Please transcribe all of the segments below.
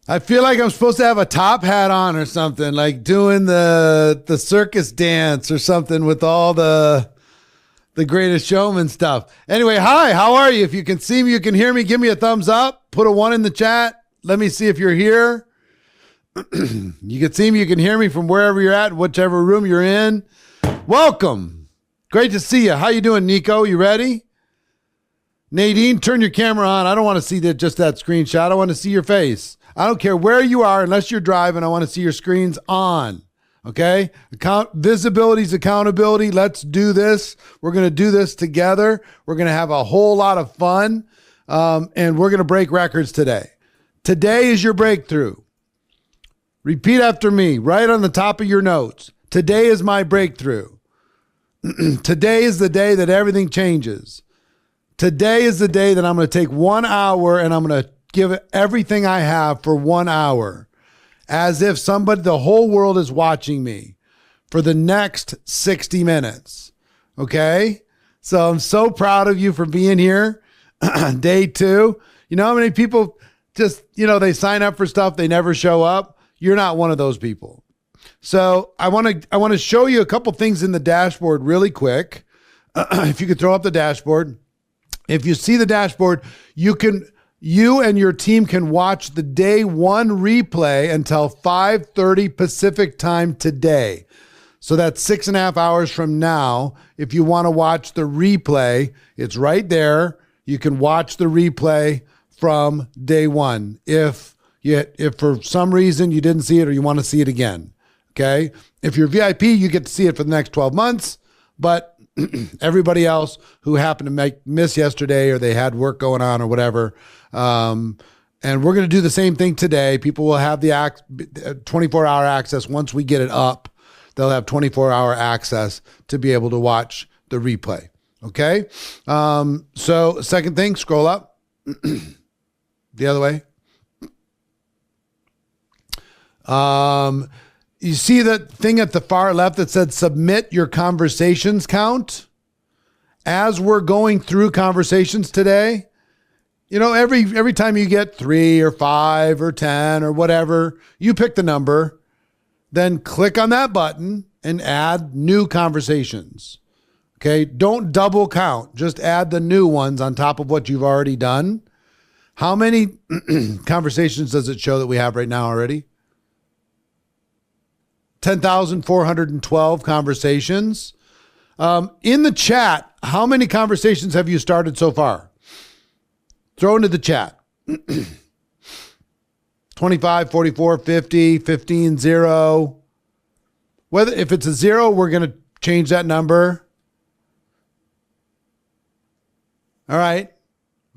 I feel like I'm supposed to have a top hat on or something, like doing the circus dance or something with all the Greatest Showman stuff. Anyway, hi, how are you? If you can see me, you can hear me, give me a thumbs up. Put a 1 in the chat. Let me see if you're here. You can see me, you can hear me from wherever you're at, whichever room you're in. Welcome. Great to see you. How you doing, Nico? You ready? Nadine, turn your camera on. I don't want to see just that screenshot. I want to see your face. I don't care where you are, unless you're driving. I want to see your screens on. Okay? Visibility is accountability. Let's do this. We're going to do this together. We're going to have a whole lot of fun. And we're going to break records today. Today is your breakthrough. Repeat after me, right on the top of your notes. Today is my breakthrough. Today is the day that everything changes. Today is the day that I'm going to take 1 hour and I'm going to give it everything I have for 1 hour, as if the whole world is watching me for the next 60 minutes. Okay? So I'm so proud of you for being here. Day 2. You know how many people just, they sign up for stuff, they never show up? You're not one of those people. So I want to show you a couple things in the dashboard really quick. If you could throw up the dashboard. If you see the dashboard, you and your team can watch the day 1 replay until 5:30 Pacific time today. So that's 6.5 hours from now. If you want to watch the replay, it's right there. You can watch the replay from day 1. If for some reason you didn't see it or you want to see it again, okay? If you're VIP, you get to see it for the next 12 months, but everybody else who happened to miss yesterday or they had work going on or whatever, and we're going to do the same thing today. People will have the 24-hour access once we get it up. They'll have 24-hour access to be able to watch the replay, okay? So second thing, scroll up the other way. You see that thing at the far left that said submit your conversations count? As we're going through conversations today, every time you get 3 or 5 or 10 or whatever, you pick the number, then click on that button and add new conversations. Okay. Don't double count. Just add the new ones on top of what you've already done. How many conversations does it show that we have right now already? 10,412 conversations. In the chat, how many conversations have you started so far? Throw into the chat. 25, 44, 50, 15, 0. If it's a 0, we're going to change that number. All right.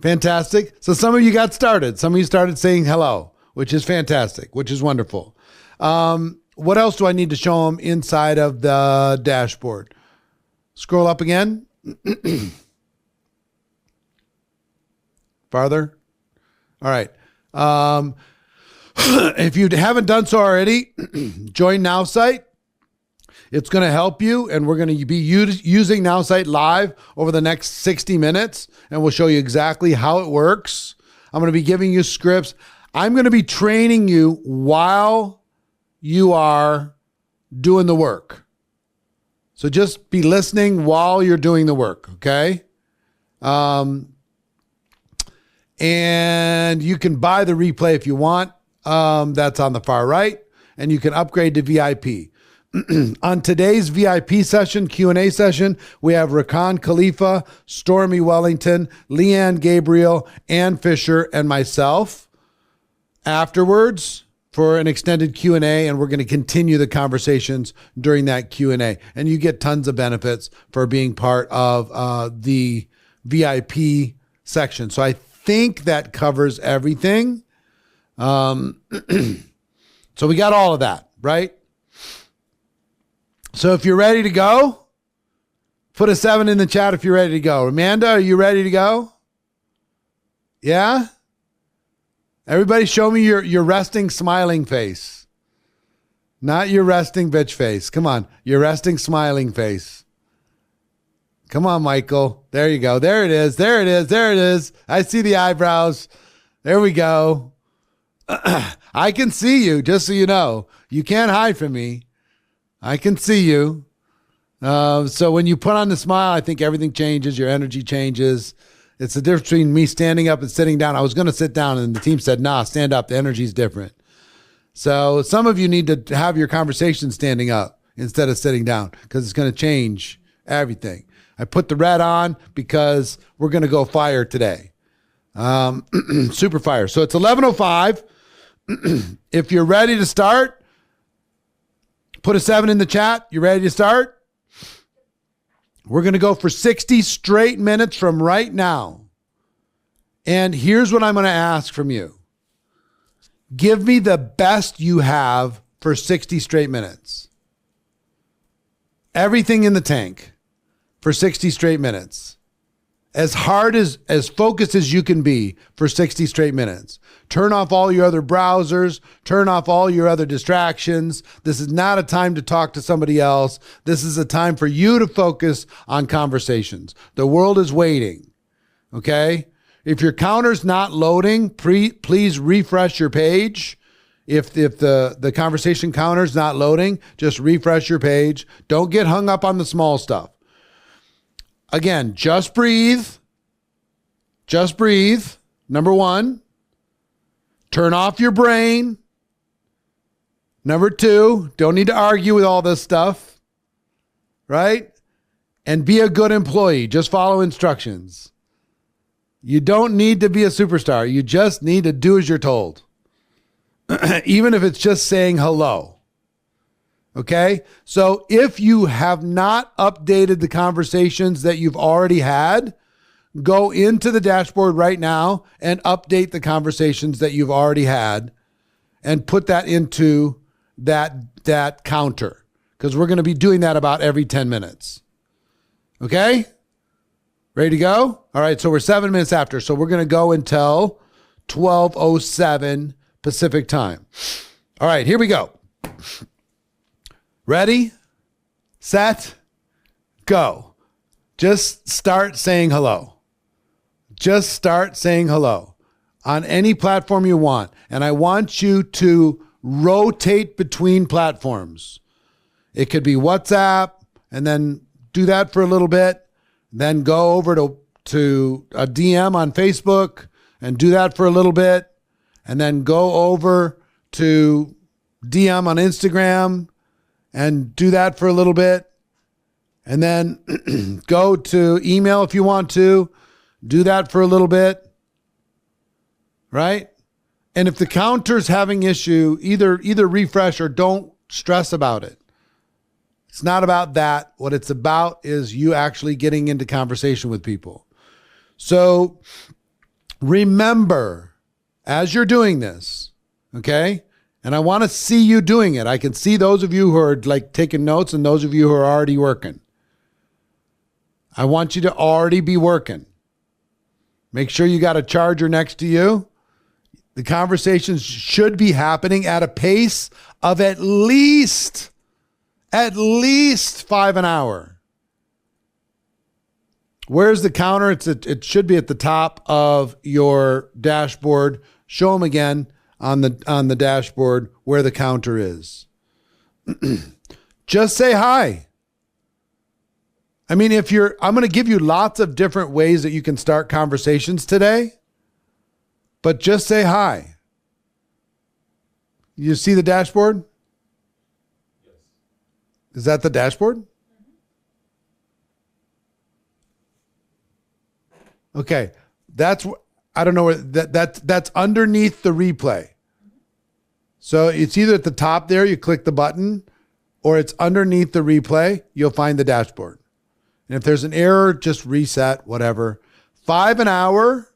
Fantastic. So some of you got started. Some of you started saying hello, which is fantastic, which is wonderful. What else do I need to show them inside of the dashboard? Scroll up again. Farther. All right. If you haven't done so already, join NowSite. It's going to help you, and we're going to be using NowSite live over the next 60 minutes, and we'll show you exactly how it works. I'm going to be giving you scripts. I'm going to be training you while you are doing the work. So just be listening while you're doing the work, okay? And you can buy the replay if you want. That's on the far right. And you can upgrade to VIP. On today's VIP session, Q&A session, we have Rakan Khalifa, Stormy Wellington, Leanne Gabriel, Ann Fisher, and myself afterwards for an extended Q&A, and we're going to continue the conversations during that Q&A. And you get tons of benefits for being part of the VIP section. So I think that covers everything. So we got all of that, right? So if you're ready to go, put a 7 in the chat if you're ready to go. Amanda, are you ready to go? Yeah? Everybody show me your resting, smiling face. Not your resting bitch face. Come on. Your resting, smiling face. Come on, Michael. There you go. There it is. There it is. There it is. I see the eyebrows. There we go. I can see you, just so you know. You can't hide from me. I can see you. So when you put on the smile, I think everything changes. Your energy changes. It's the difference between me standing up and sitting down. I was going to sit down, and the team said, nah, stand up. The energy's different. So some of you need to have your conversation standing up instead of sitting down, because it's going to change everything. I put the red on because we're going to go fire today. Super fire. So it's 11:05. If you're ready to start, put a 7 in the chat. You ready to start? We're going to go for 60 straight minutes from right now. And here's what I'm going to ask from you. Give me the best you have for 60 straight minutes. Everything in the tank for 60 straight minutes. As hard as focused as you can be for 60 straight minutes. Turn off all your other browsers. Turn off all your other distractions. This is not a time to talk to somebody else. This is a time for you to focus on conversations. The world is waiting. Okay? If your counter's not loading, please refresh your page. If the conversation counter's not loading, just refresh your page. Don't get hung up on the small stuff. Again, just breathe. Just breathe. Number 1, turn off your brain. Number 2, don't need to argue with all this stuff, right? And be a good employee. Just follow instructions. You don't need to be a superstar. You just need to do as you're told. Even if it's just saying hello. Okay? So if you have not updated the conversations that you've already had, go into the dashboard right now and update the conversations that you've already had and put that into that counter, because we're going to be doing that about every 10 minutes. Okay? Ready to go? All right, so we're 7 minutes after. So we're going to go until 12:07 Pacific time. All right, here we go. Ready, set, go. Just start saying hello. Just start saying hello on any platform you want. And I want you to rotate between platforms. It could be WhatsApp, and then do that for a little bit. Then go over to a DM on Facebook and do that for a little bit. And then go over to DM on Instagram and do that for a little bit. And then go to email if you want to. Do that for a little bit. Right? And if the counter's having issue, either refresh or don't stress about it. It's not about that. What it's about is you actually getting into conversation with people. So remember, as you're doing this, okay? And I want to see you doing it. I can see those of you who are like taking notes and those of you who are already working. I want you to already be working. Make sure you got a charger next to you. The conversations should be happening at a pace of at least 5 an hour. Where's the counter? It should be at the top of your dashboard. Show them again on the dashboard where the counter is. Just say hi. I mean, I'm going to give you lots of different ways that you can start conversations today, but just say hi. You see the dashboard? Yes. Is that the dashboard? Okay. I don't know where that's underneath the replay. So it's either at the top there, you click the button, or it's underneath the replay, you'll find the dashboard. And if there's an error, just reset, whatever. 5 an hour.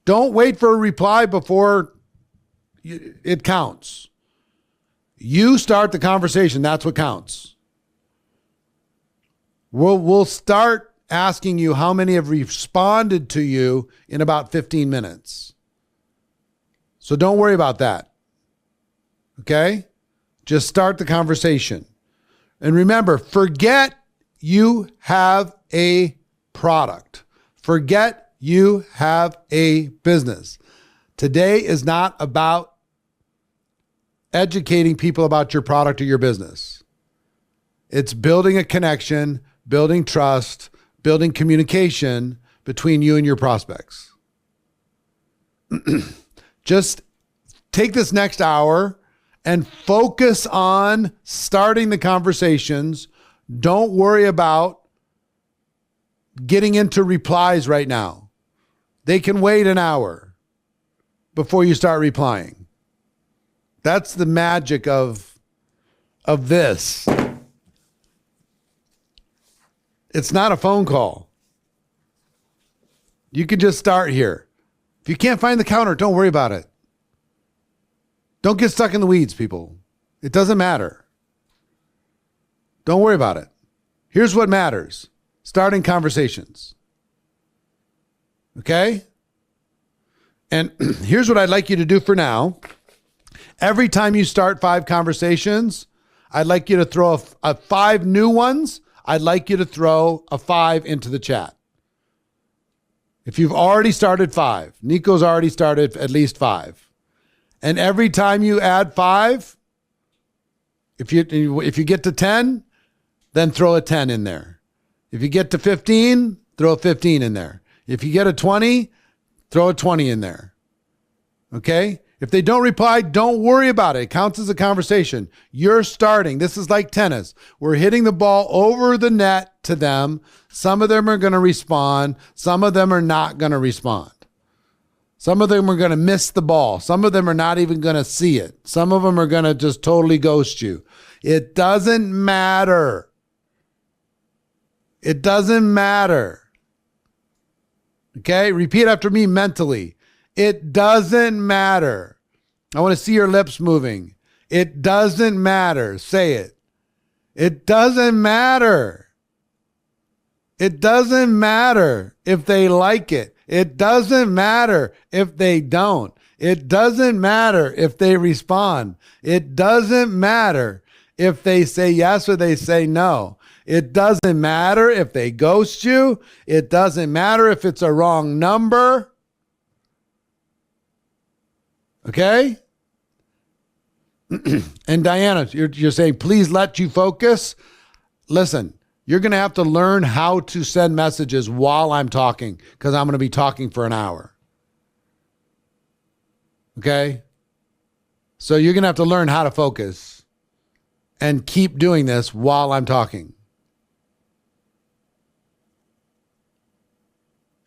Don't wait for a reply before it counts. You start the conversation. That's what counts. We'll start asking you how many have responded to you in about 15 minutes. So don't worry about that. Okay? Just start the conversation. And remember, forget you have a product. Forget you have a business. Today is not about educating people about your product or your business. It's building a connection, building trust, building communication between you and your prospects. Just take this next hour and focus on starting the conversations. Don't worry about getting into replies right now. They can wait an hour before you start replying. That's the magic of this. It's not a phone call. You can just start here. If you can't find the counter, don't worry about it. Don't get stuck in the weeds, people. It doesn't matter. Don't worry about it. Here's what matters. Starting conversations. Okay? And here's what I'd like you to do for now. Every time you start 5 conversations, I'd like you to throw a 5 new ones. I'd like you to throw a 5 into the chat. If you've already started 5, Nico's already started at least 5. And every time you add 5, if you get to 10, then throw a 10 in there. If you get to 15, throw a 15 in there. If you get a 20, throw a 20 in there. Okay? If they don't reply, don't worry about it. It counts as a conversation. You're starting. This is like tennis. We're hitting the ball over the net to them. Some of them are going to respond. Some of them are not going to respond. Some of them are going to miss the ball. Some of them are not even going to see it. Some of them are going to just totally ghost you. It doesn't matter. It doesn't matter. Okay? Repeat after me mentally. It doesn't matter. I want to see your lips moving. It doesn't matter. Say it. It doesn't matter. It doesn't matter if they like it. It doesn't matter if they don't. It doesn't matter if they respond. It doesn't matter if they say yes or they say no. It doesn't matter if they ghost you. It doesn't matter if it's a wrong number. Okay? And Diana, you're saying, please let you focus. Listen, you're going to have to learn how to send messages while I'm talking because I'm going to be talking for an hour. Okay? So you're going to have to learn how to focus and keep doing this while I'm talking.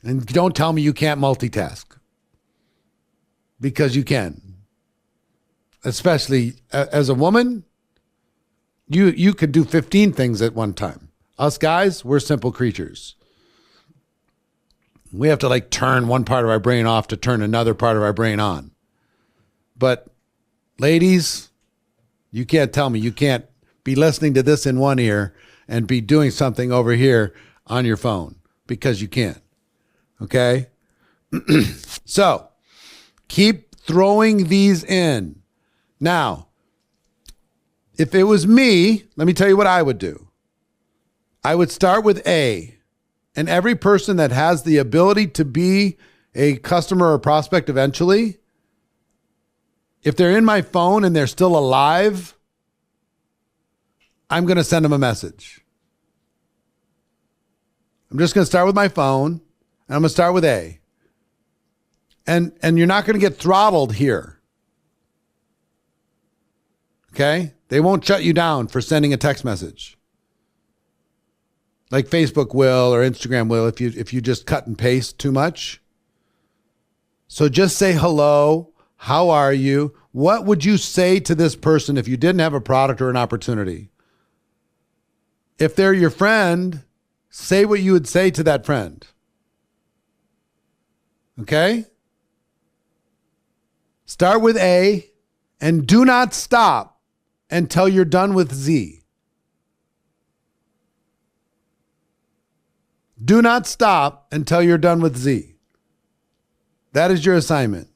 And don't tell me you can't multitask because you can. Especially as a woman, you could do 15 things at one time. Us guys, we're simple creatures. We have to like turn one part of our brain off to turn another part of our brain on. But ladies, you can't tell me you can't be listening to this in one ear and be doing something over here on your phone because you can. Okay? So, keep throwing these in. Now, if it was me, let me tell you what I would do. I would start with A, and every person that has the ability to be a customer or prospect eventually, if they're in my phone and they're still alive, I'm going to send them a message. I'm just going to start with my phone, and I'm going to start with A. And you're not going to get throttled here. Okay? They won't shut you down for sending a text message. Like Facebook will or Instagram will if you just cut and paste too much. So just say hello. How are you? What would you say to this person if you didn't have a product or an opportunity? If they're your friend, say what you would say to that friend. Okay? Start with A and do not stop until you're done with Z. Do not stop until you're done with Z. That is your assignment.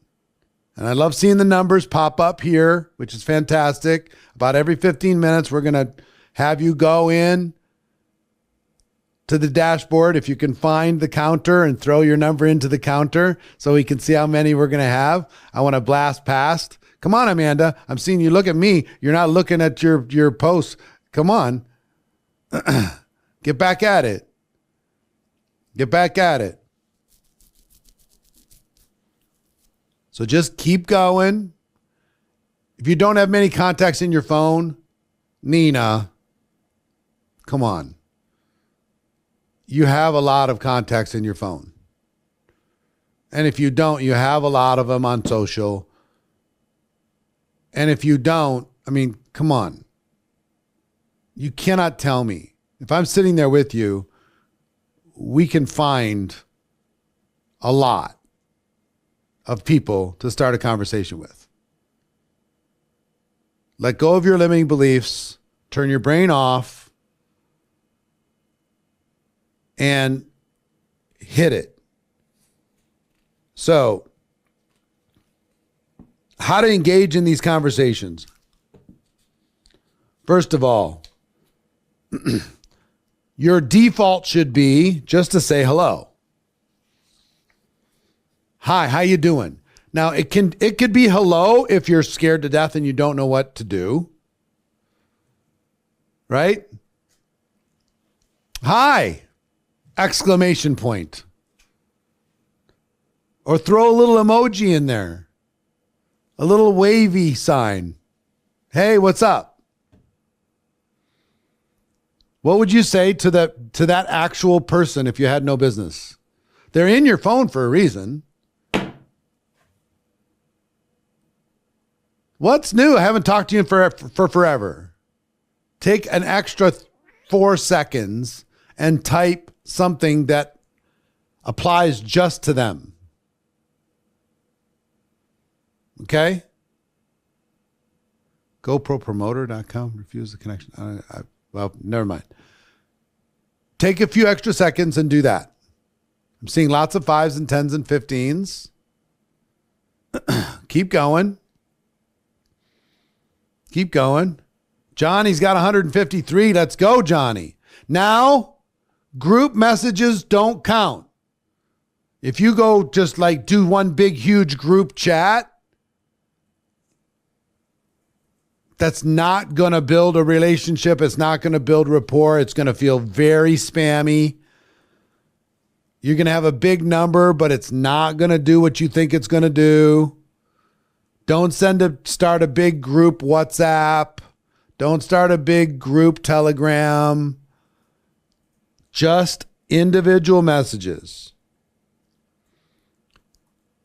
And I love seeing the numbers pop up here, which is fantastic. About every 15 minutes, we're going to have you go in to the dashboard if you can find the counter and throw your number into the counter so we can see how many we're going to have. I want to blast past Come on, Amanda. I'm seeing you look at me. You're not looking at your posts. Come on. Get back at it. Get back at it. So just keep going. If you don't have many contacts in your phone, Nina, come on. You have a lot of contacts in your phone. And if you don't, you have a lot of them on social. And if you don't, I mean, come on. You cannot tell me. If I'm sitting there with you, we can find a lot of people to start a conversation with. Let go of your limiting beliefs, turn your brain off, and hit it. So, how to engage in these conversations? First of all, your default should be just to say hello. Hi, how you doing? Now, it could be hello if you're scared to death and you don't know what to do. Right? Hi! Exclamation point. Or throw a little emoji in there. A little wavy sign. Hey, what's up? What would you say to that actual person if you had no business? They're in your phone for a reason. What's new? I haven't talked to you for forever. Take an extra 4 seconds and type something that applies just to them. Okay? GoProPromoter.com. Refuse the connection. Well, never mind. Take a few extra seconds and do that. I'm seeing lots of 5s and 10s and 15s. Keep going. Keep going. Johnny's got 153. Let's go, Johnny. Now, group messages don't count. If you go just like do one big, huge group chat, that's not going to build a relationship. It's not going to build rapport. It's going to feel very spammy. You're going to have a big number, but it's not going to do what you think it's going to do. Don't start a big group WhatsApp. Don't start a big group Telegram. Just individual messages.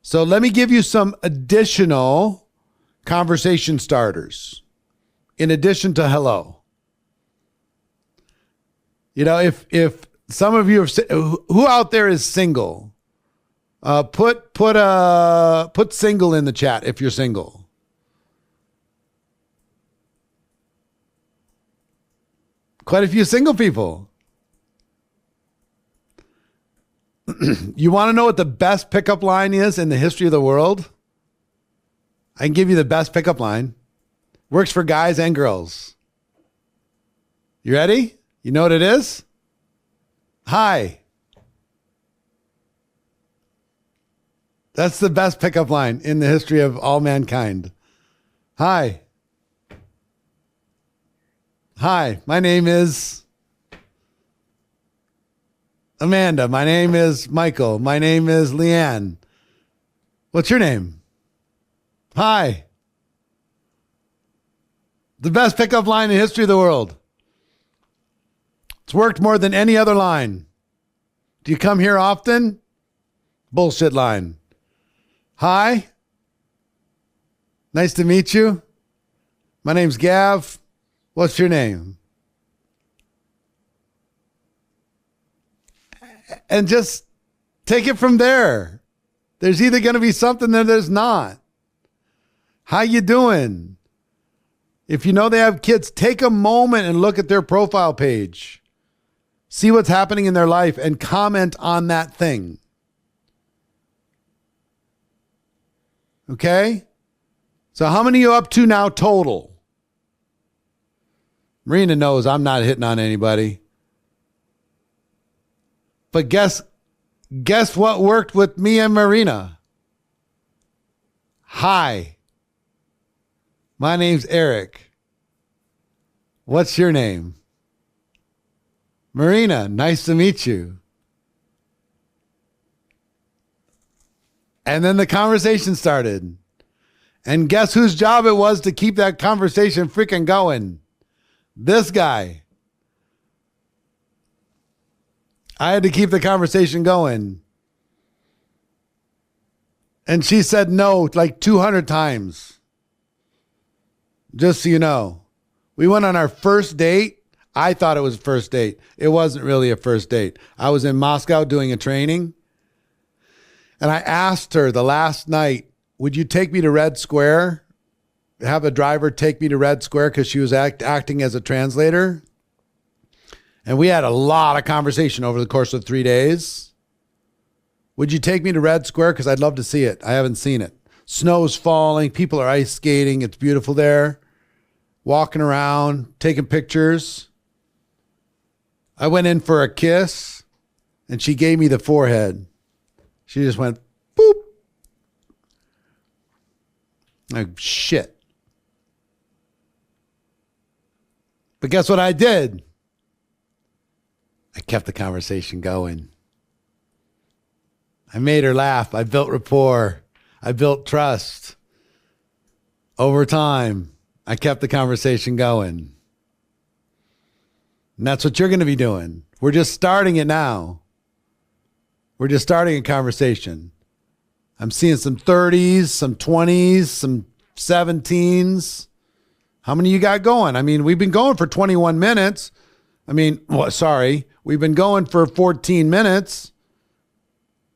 So let me give you some additional conversation starters in addition to hello. You know, if some of you who out there is single, put single in the chat if you're single. Quite a few single people. You want to know what the best pickup line is in the history of the world? I can give you the best pickup line. Works for guys and girls. You ready? You know what it is? Hi. That's the best pickup line in the history of all mankind. Hi. Hi, my name is Amanda. My name is Michael. My name is Leanne. What's your name? Hi. The best pickup line in the history of the world. It's worked more than any other line. Do you come here often? Bullshit line. Hi. Nice to meet you. My name's Gav. What's your name? And just take it from there. There's either going to be something or there's not. How you doing? If you know they have kids, take a moment and look at their profile page. See what's happening in their life and comment on that thing. Okay? So how many are you up to now total? Marina knows I'm not hitting on anybody. But guess what worked with me and Marina? Hi. My name's Eric. What's your name? Marina, nice to meet you. And then the conversation started. And guess whose job it was to keep that conversation freaking going? This guy. I had to keep the conversation going. And she said no like 200 times. Just so you know. We went on our first date. I thought it was a first date. It wasn't really a first date. I was in Moscow doing a training. And I asked her the last night, would you take me to Red Square? Have a driver take me to Red Square because she was acting as a translator. And we had a lot of conversation over the course of 3 days. Would you take me to Red Square? Because I'd love to see it. I haven't seen it. Snow's falling. People are ice skating. It's beautiful there. Walking around, taking pictures. I went in for a kiss and she gave me the forehead. She just went, boop. Like, shit. But guess what I did? I kept the conversation going. I made her laugh. I built rapport. I built trust. Over time, I kept the conversation going. And that's what you're going to be doing. We're just starting it now. We're just starting a conversation. I'm seeing some 30s, some 20s, some 17s. How many you got going? I mean, we've been going for 21 minutes. We've been going for 14 minutes.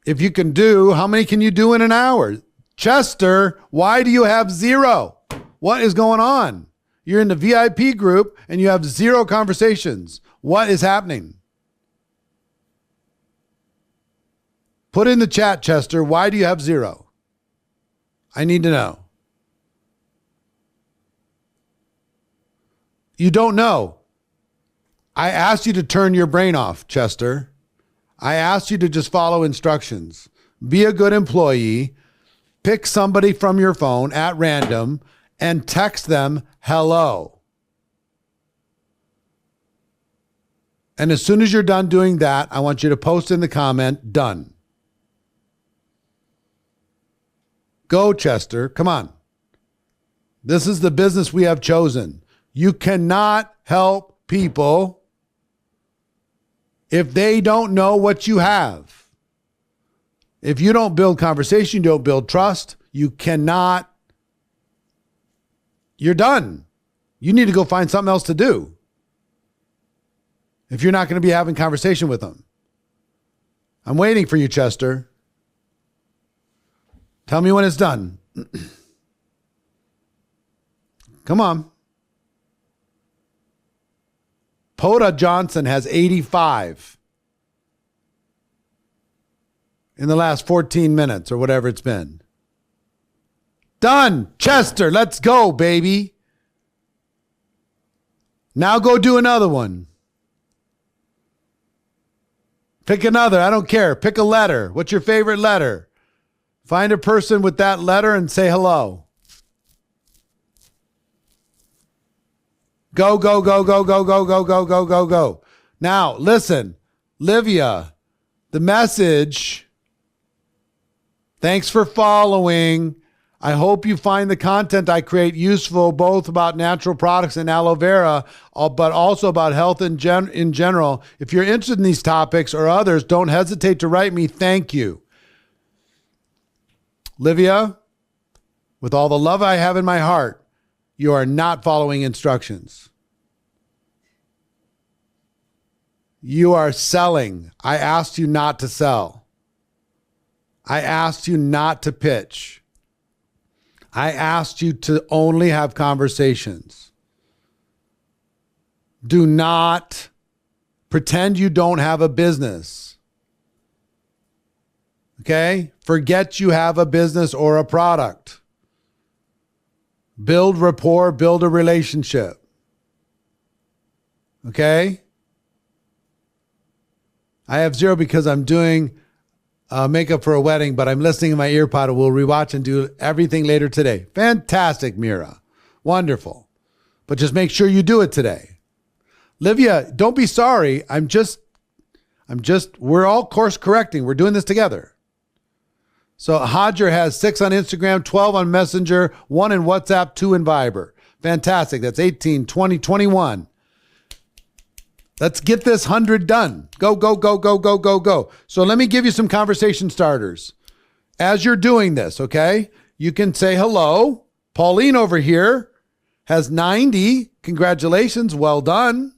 If you can do, how many can you do in an hour? Chester, why do you have 0? What is going on? You're in the VIP group and you have 0 conversations. What is happening? Put in the chat, Chester, why do you have 0? I need to know. You don't know. I asked you to turn your brain off, Chester. I asked you to just follow instructions. Be a good employee. Pick somebody from your phone at random and text them hello. And as soon as you're done doing that, I want you to post in the comment, done. Go, Chester. Come on. This is the business we have chosen. You cannot help people if they don't know what you have. If you don't build conversation, you don't build trust, you cannot. You're done. You need to go find something else to do if you're not going to be having conversation with them. I'm waiting for you, Chester. Tell me when it's done. Come on. Poda Johnson has 85 in the last 14 minutes or whatever it's been. Done. Chester, let's go, baby. Now go do another one. Pick another. I don't care. Pick a letter. What's your favorite letter? Find a person with that letter and say hello. Go, go, go, go, go, go, go, go, go, go, go. Now, listen, Livia, the message. Thanks for following. I hope you find the content I create useful, both about natural products and aloe vera, but also about health in general. If you're interested in these topics or others, don't hesitate to write me. Thank you. Livia, with all the love I have in my heart, you are not following instructions. You are selling. I asked you not to sell. I asked you not to pitch. I asked you to only have conversations. Do not pretend you don't have a business. Okay? Forget you have a business or a product. Build rapport, build a relationship. Okay? I have 0 because I'm doing makeup for a wedding, but I'm listening in my ear pod. We'll rewatch and do everything later today. Fantastic, Mira. Wonderful. But just make sure you do it today. Livia, don't be sorry. We're all course correcting. We're doing this together. So Hodger has 6 on Instagram, 12 on Messenger, 1 in WhatsApp, 2 in Viber. Fantastic. That's 18, 20, 21. Let's get this 100 done. Go, go, go, go, go, go, go. So let me give you some conversation starters. As you're doing this, okay, you can say hello. Pauline over here has 90. Congratulations. Well done.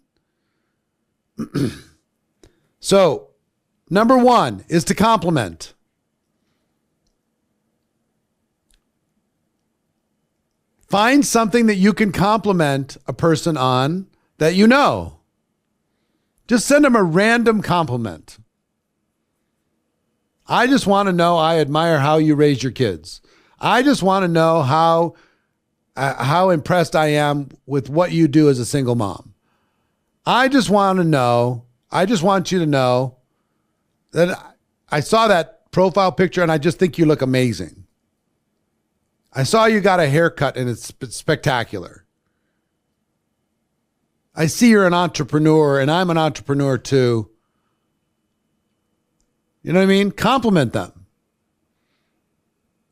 So, number 1 is to compliment. Find something that you can compliment a person on that you know. Just send them a random compliment. I just want to know, I admire how you raise your kids. I just want to know how impressed I am with what you do as a single mom. I just want you to know that I saw that profile picture and I just think you look amazing. I saw you got a haircut and it's spectacular. I see you're an entrepreneur and I'm an entrepreneur too. You know what I mean? Compliment them.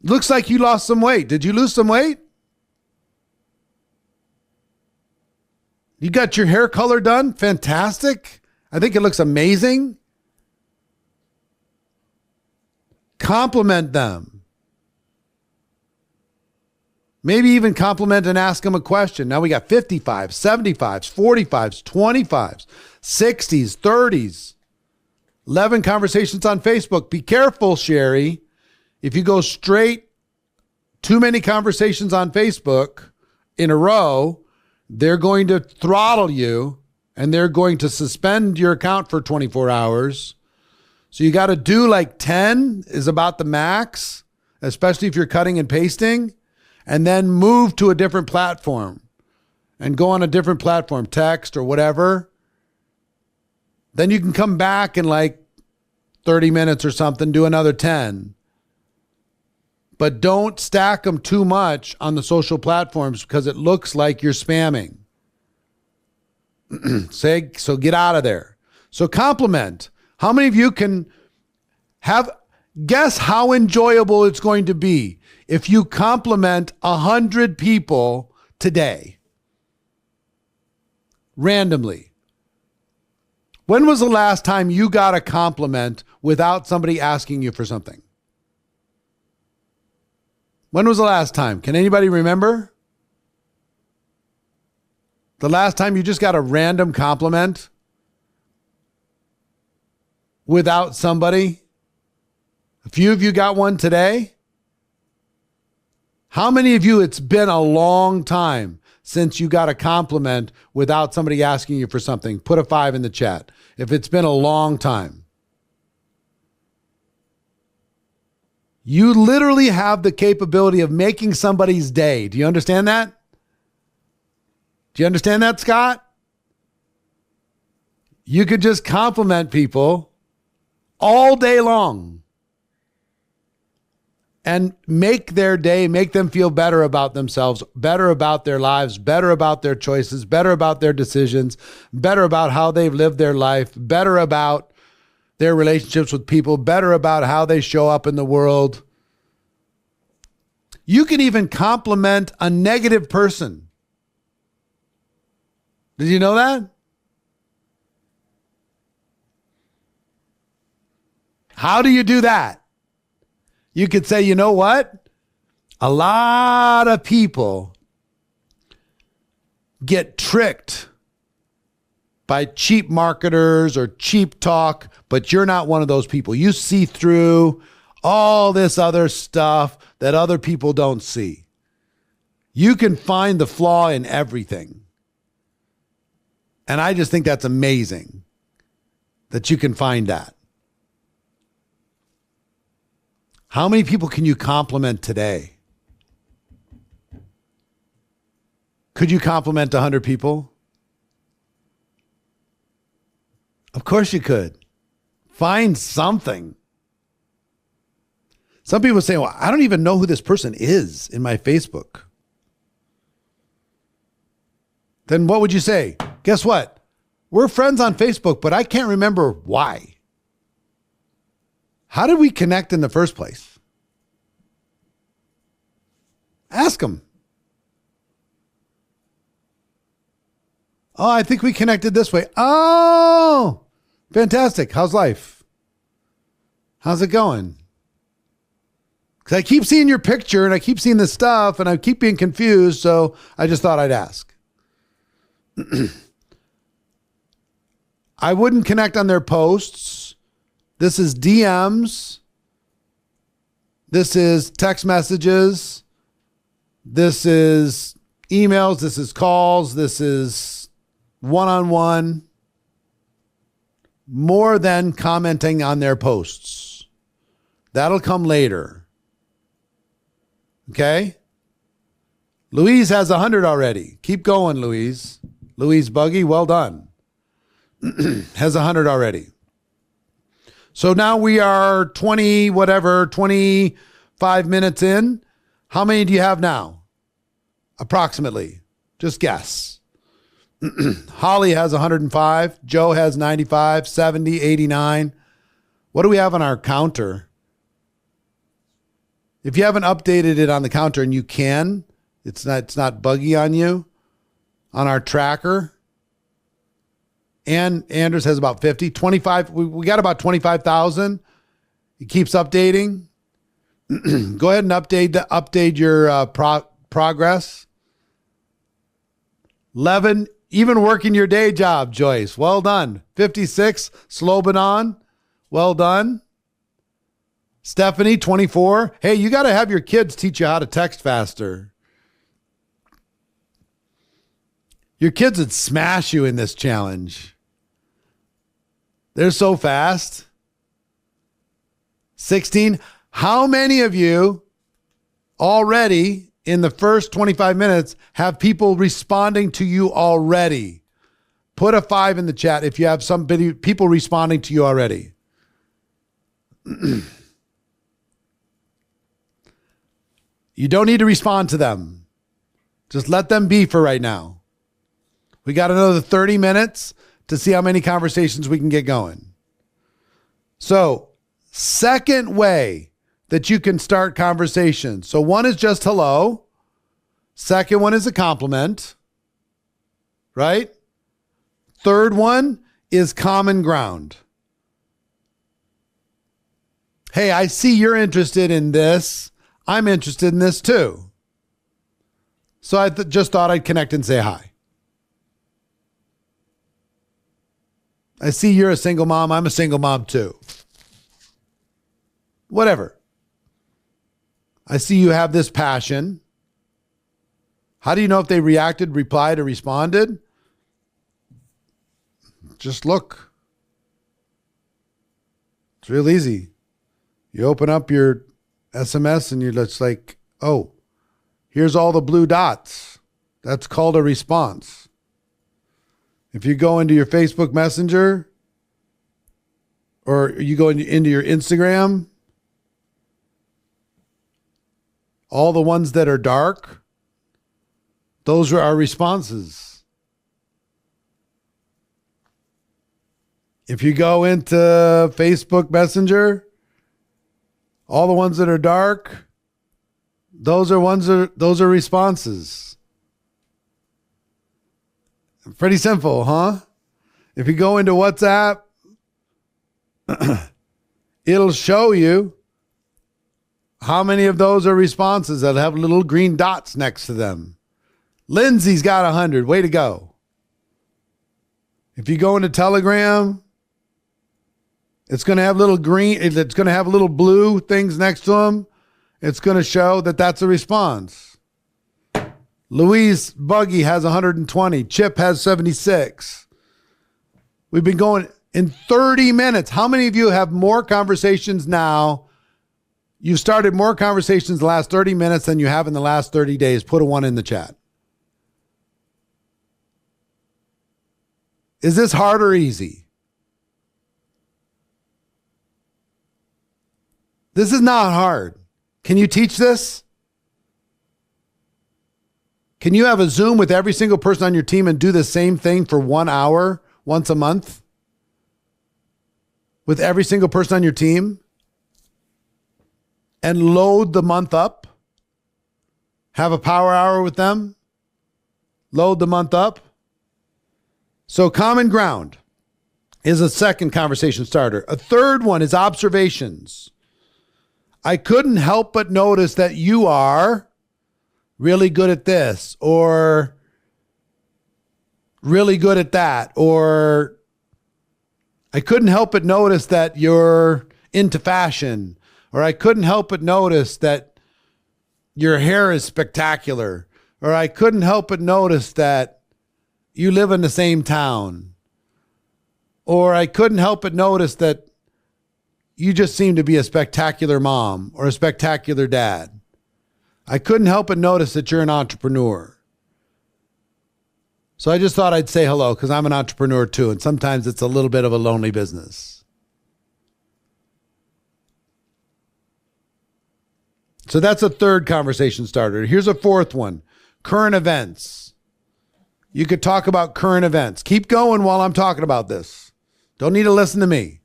Looks like you lost some weight. Did you lose some weight? You got your hair color done? Fantastic. I think it looks amazing. Compliment them. Maybe even compliment and ask them a question. Now we got 55s, 75s, 45s, 25s, 60s, 30s. 11 conversations on Facebook. Be careful, Sherry. If you go straight too many conversations on Facebook in a row, they're going to throttle you and they're going to suspend your account for 24 hours. So you got to do like 10 is about the max, especially if you're cutting and pasting. And then move to a different platform and go on a different platform, text or whatever. Then you can come back in like 30 minutes or something, do another 10. But don't stack them too much on the social platforms because it looks like you're spamming. So get out of there. So compliment. How many of you can guess how enjoyable it's going to be if you compliment 100 people today, randomly? When was the last time you got a compliment without somebody asking you for something? When was the last time? Can anybody remember? The last time you just got a random compliment without somebody? A few of you got one today. How many of you, it's been a long time since you got a compliment without somebody asking you for something? Put a 5 in the chat if it's been a long time. You literally have the capability of making somebody's day. Do you understand that? Do you understand that, Scott? You could just compliment people all day long and make their day, make them feel better about themselves, better about their lives, better about their choices, better about their decisions, better about how they've lived their life, better about their relationships with people, better about how they show up in the world. You can even compliment a negative person. Did you know that? How do you do that? You could say, you know what? A lot of people get tricked by cheap marketers or cheap talk, but you're not one of those people. You see through all this other stuff that other people don't see. You can find the flaw in everything. And I just think that's amazing that you can find that. How many people can you compliment today? Could you compliment 100 people? Of course you could. Find something. Some people say, well, I don't even know who this person is in my Facebook. then what would you say? Guess what? We're friends on Facebook, but I can't remember why. How did we connect in the first place? Ask them. Oh, I think we connected this way. Oh, fantastic. How's life? How's it going? Because I keep seeing your picture and I keep seeing this stuff and I keep being confused. So I just thought I'd ask. I wouldn't connect on their posts. This is DMs. This is text messages. This is emails. This is calls. This is one-on-one. More than commenting on their posts. That'll come later. Okay? Louise has 100 already. Keep going, Louise. Louise Buggy, well done. Has 100 already. So now we are 25 minutes in. How many do you have now? Approximately. Just guess. Holly has 105. Joe has 95, 70, 89. What do we have on our counter? If you haven't updated it on the counter, and you can, it's not buggy on you, on our tracker. And Anders has about 50, 25. We got about 25,000. He keeps updating. Go ahead and update your progress. 11, even working your day job, Joyce. Well done. 56, Slobodan. Well done. Stephanie, 24. Hey, you got to have your kids teach you how to text faster. Your kids would smash you in this challenge. They're so fast. 16. How many of you already in the first 25 minutes have people responding to you already? Put a 5 in the chat if you have people responding to you already. You don't need to respond to them. Just let them be for right now. We got another 30 minutes to see how many conversations we can get going. So, second way that you can start conversations. So one is just hello. Second one is a compliment. Right? Third one is common ground. Hey, I see you're interested in this. I'm interested in this too. So I just thought I'd connect and say hi. I see you're a single mom. I'm a single mom too. Whatever. I see you have this passion. How do you know if they reacted, replied, or responded? Just look. It's real easy. You open up your SMS and you're just like, oh, here's all the blue dots. That's called a response. If you go into your Facebook Messenger or you go into your Instagram, all the ones that are dark, those are our responses. If you go into Facebook Messenger, all the ones that are dark, those are responses. Pretty simple, huh? If you go into WhatsApp, it'll show you how many of those are responses that have little green dots next to them. Lindsay's got 100. Way to go. If you go into Telegram, it's going to have little green, it's going to have little blue things next to them. It's going to show that that's a response. Louise Buggy has 120. Chip has 76. We've been going in 30 minutes. How many of you have more conversations now? You've started more conversations the last 30 minutes than you have in the last 30 days. Put a 1 in the chat. Is this hard or easy? This is not hard. Can you teach this? Can you have a Zoom with every single person on your team and do the same thing for 1 hour once a month? With every single person on your team? And load the month up? Have a power hour with them? Load the month up? So common ground is a second conversation starter. A third one is observations. I couldn't help but notice that you are really good at this, or really good at that, or I couldn't help but notice that you're into fashion, or I couldn't help but notice that your hair is spectacular, or I couldn't help but notice that you live in the same town, or I couldn't help but notice that you just seem to be a spectacular mom or a spectacular dad. I couldn't help but notice that you're an entrepreneur. So I just thought I'd say hello because I'm an entrepreneur too. And sometimes it's a little bit of a lonely business. So that's a third conversation starter. Here's a fourth one. Current events. You could talk about current events. Keep going while I'm talking about this. Don't need to listen to me.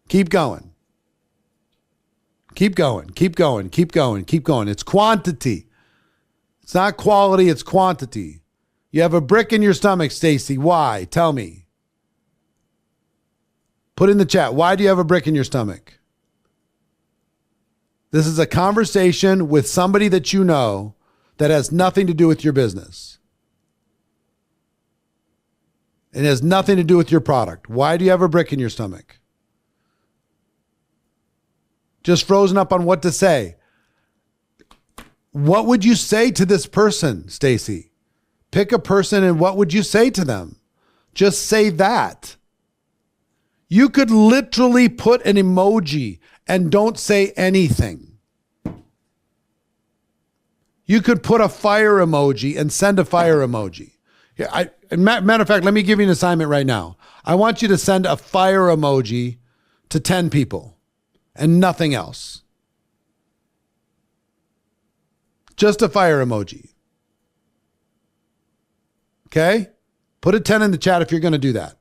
Keep going. Keep going, keep going, keep going, keep going. It's quantity. It's not quality, it's quantity. You have a brick in your stomach, Stacy. Why? Tell me. Put in the chat. Why do you have a brick in your stomach? This is a conversation with somebody that you know that has nothing to do with your business. It has nothing to do with your product. Why do you have a brick in your stomach? Just frozen up on what to say. What would you say to this person, Stacy? Pick a person and what would you say to them? Just say that. You could literally put an emoji and don't say anything. You could put a fire emoji and send a fire emoji. Yeah, matter of fact, let me give you an assignment right now. I want you to send a fire emoji to 10 people. And nothing else. Just a fire emoji. Okay? Put a 10 in the chat if you're going to do that.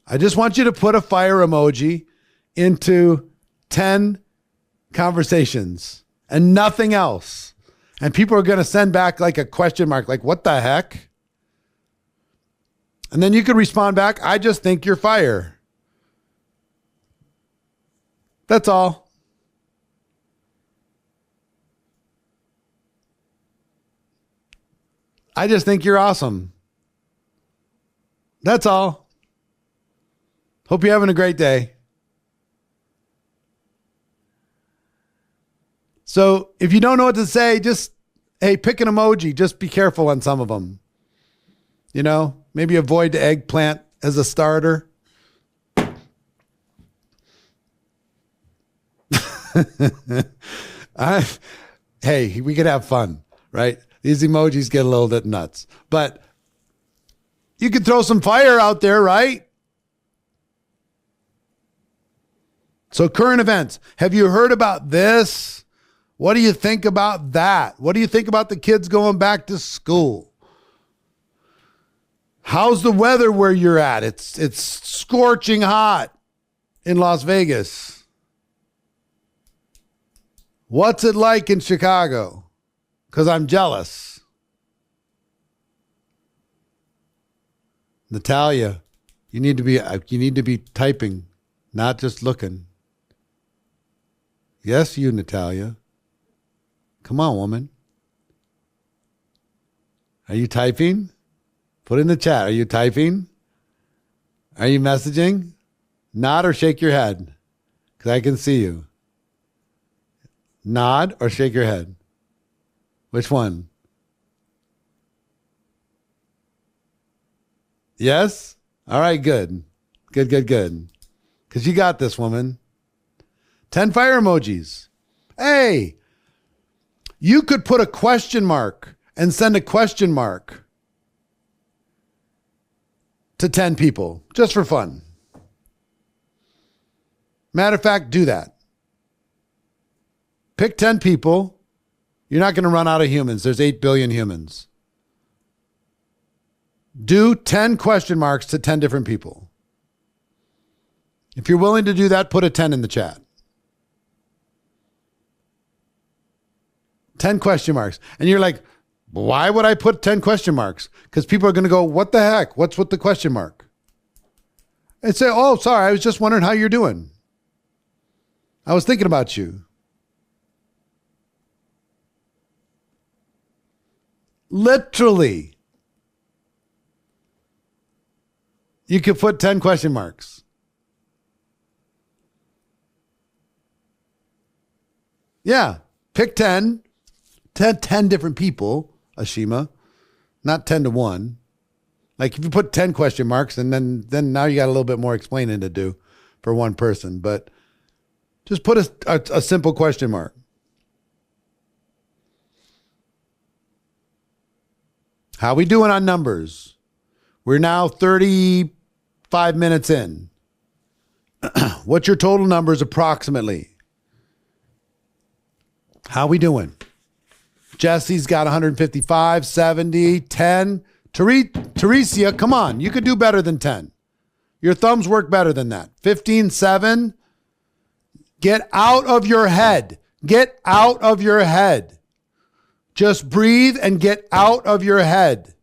I just want you to put a fire emoji into 10 conversations and nothing else. And people are going to send back like a question mark, like, what the heck? And then you could respond back, I just think you're fire. That's all. I just think you're awesome. That's all. Hope you're having a great day. So if you don't know what to say, just, hey, pick an emoji. Just be careful on some of them. You know? Maybe avoid the eggplant as a starter. Hey, we could have fun, right? These emojis get a little bit nuts. But you could throw some fire out there, right? So current events. Have you heard about this? What do you think about that? What do you think about the kids going back to school? How's the weather where you're at? It's scorching hot in Las Vegas. What's it like in Chicago? Because I'm jealous. Natalia, you need to be typing, not just looking. Yes, you, Natalia. Come on, woman. Are you typing? Put in the chat. Are you typing? Are you messaging? Nod or shake your head, because I can see you. Nod or shake your head. Which one? Yes? All right, good. Good. Because you got this, woman. 10 fire emojis. Hey, you could put a question mark and send a question mark to 10 people just for fun. Matter of fact, do that. Pick 10 people. You're not going to run out of humans. There's 8 billion humans. Do 10 question marks to 10 different people. If you're willing to do that, put a 10 in the chat. 10 question marks. And you're like, why would I put 10 question marks? Because people are going to go, what the heck? What's with the question mark? And say, oh, sorry, I was just wondering how you're doing. I was thinking about you. Literally. You could put 10 question marks. Yeah. Pick 10 different people, Ashima, not 10 to 1. Like if you put 10 question marks and then now you got a little bit more explaining to do for one person, but just put a simple question mark. How we doing on numbers? We're now 35 minutes in. What's your total numbers approximately? How we doing? Jesse's got 155, 70, 10. Teresia, come on. You could do better than 10. Your thumbs work better than that. 15, 7. Get out of your head. Get out of your head. Just breathe and get out of your head.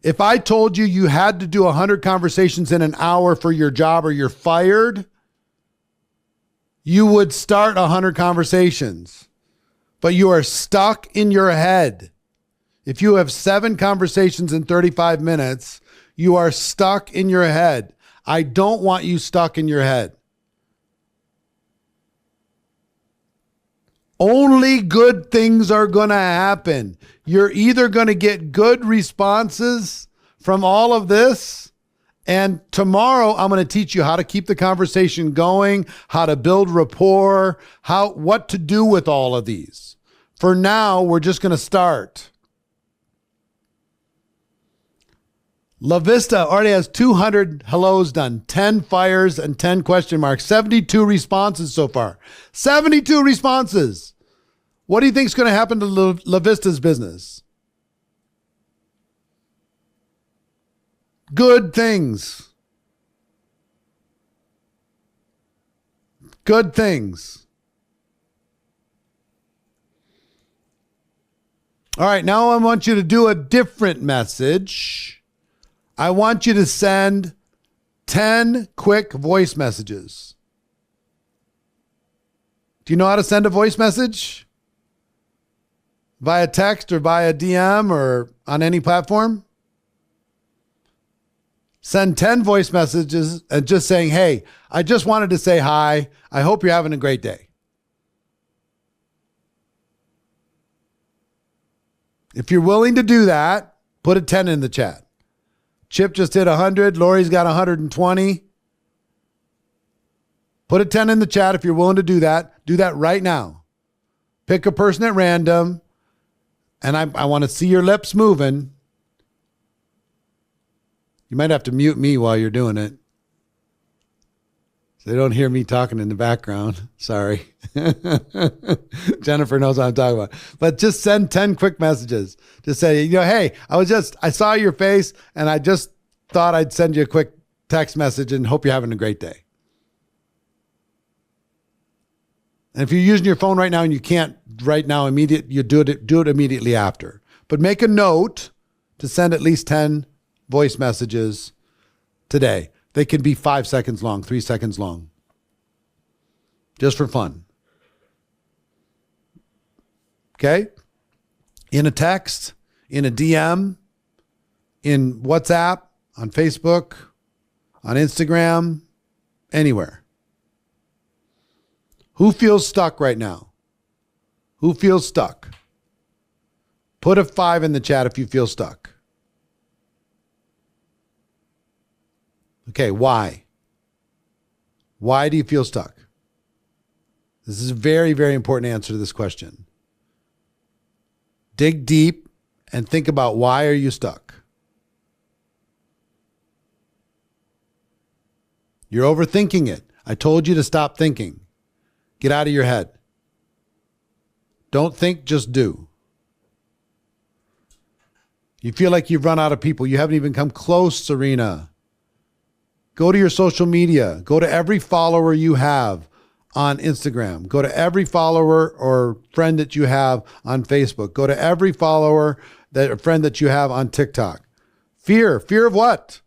If I told you you had to do 100 conversations in an hour for your job or you're fired, you would start 100 conversations, but you are stuck in your head. If you have 7 conversations in 35 minutes, you are stuck in your head. I don't want you stuck in your head. Only good things are going to happen. You're either going to get good responses from all of this, and tomorrow I'm going to teach you how to keep the conversation going, how to build rapport, what to do with all of these. For now, we're just going to start. La Vista already has 200 hellos done, 10 fires and 10 question marks, 72 responses so far. 72 responses. What do you think is going to happen to La Vista's business? Good things. Good things. All right, now I want you to do a different message. I want you to send 10 quick voice messages. Do you know how to send a voice message? Via text or via DM or on any platform? Send 10 voice messages and just saying, hey, I just wanted to say hi. I hope you're having a great day. If you're willing to do that, put a 10 in the chat. Chip just hit 100. Lori's got 120. Put a 10 in the chat if you're willing to do that. Do that right now. Pick a person at random. And I want to see your lips moving. You might have to mute me while you're doing it, so they don't hear me talking in the background. Sorry. Jennifer knows what I'm talking about. But just send 10 quick messages. Just say, hey, I saw your face and I just thought I'd send you a quick text message and hope you're having a great day. And if you're using your phone right now and you can't right now you do it immediately after. But make a note to send at least 10 voice messages today. They can be 5 seconds long, 3 seconds long. Just for fun. Okay? In a text, in a DM, in WhatsApp, on Facebook, on Instagram, anywhere. Who feels stuck right now? Who feels stuck? Put a 5 in the chat if you feel stuck. Okay, why? Why do you feel stuck? This is a very, very important answer to this question. Dig deep and think about why are you stuck? You're overthinking it. I told you to stop thinking. Get out of your head. Don't think, just do. You feel like you've run out of people. You haven't even come close, Serena. Go to your social media. Go to every follower you have on Instagram. Go to every follower or friend that you have on Facebook. Go to every friend that you have on TikTok. Fear of what?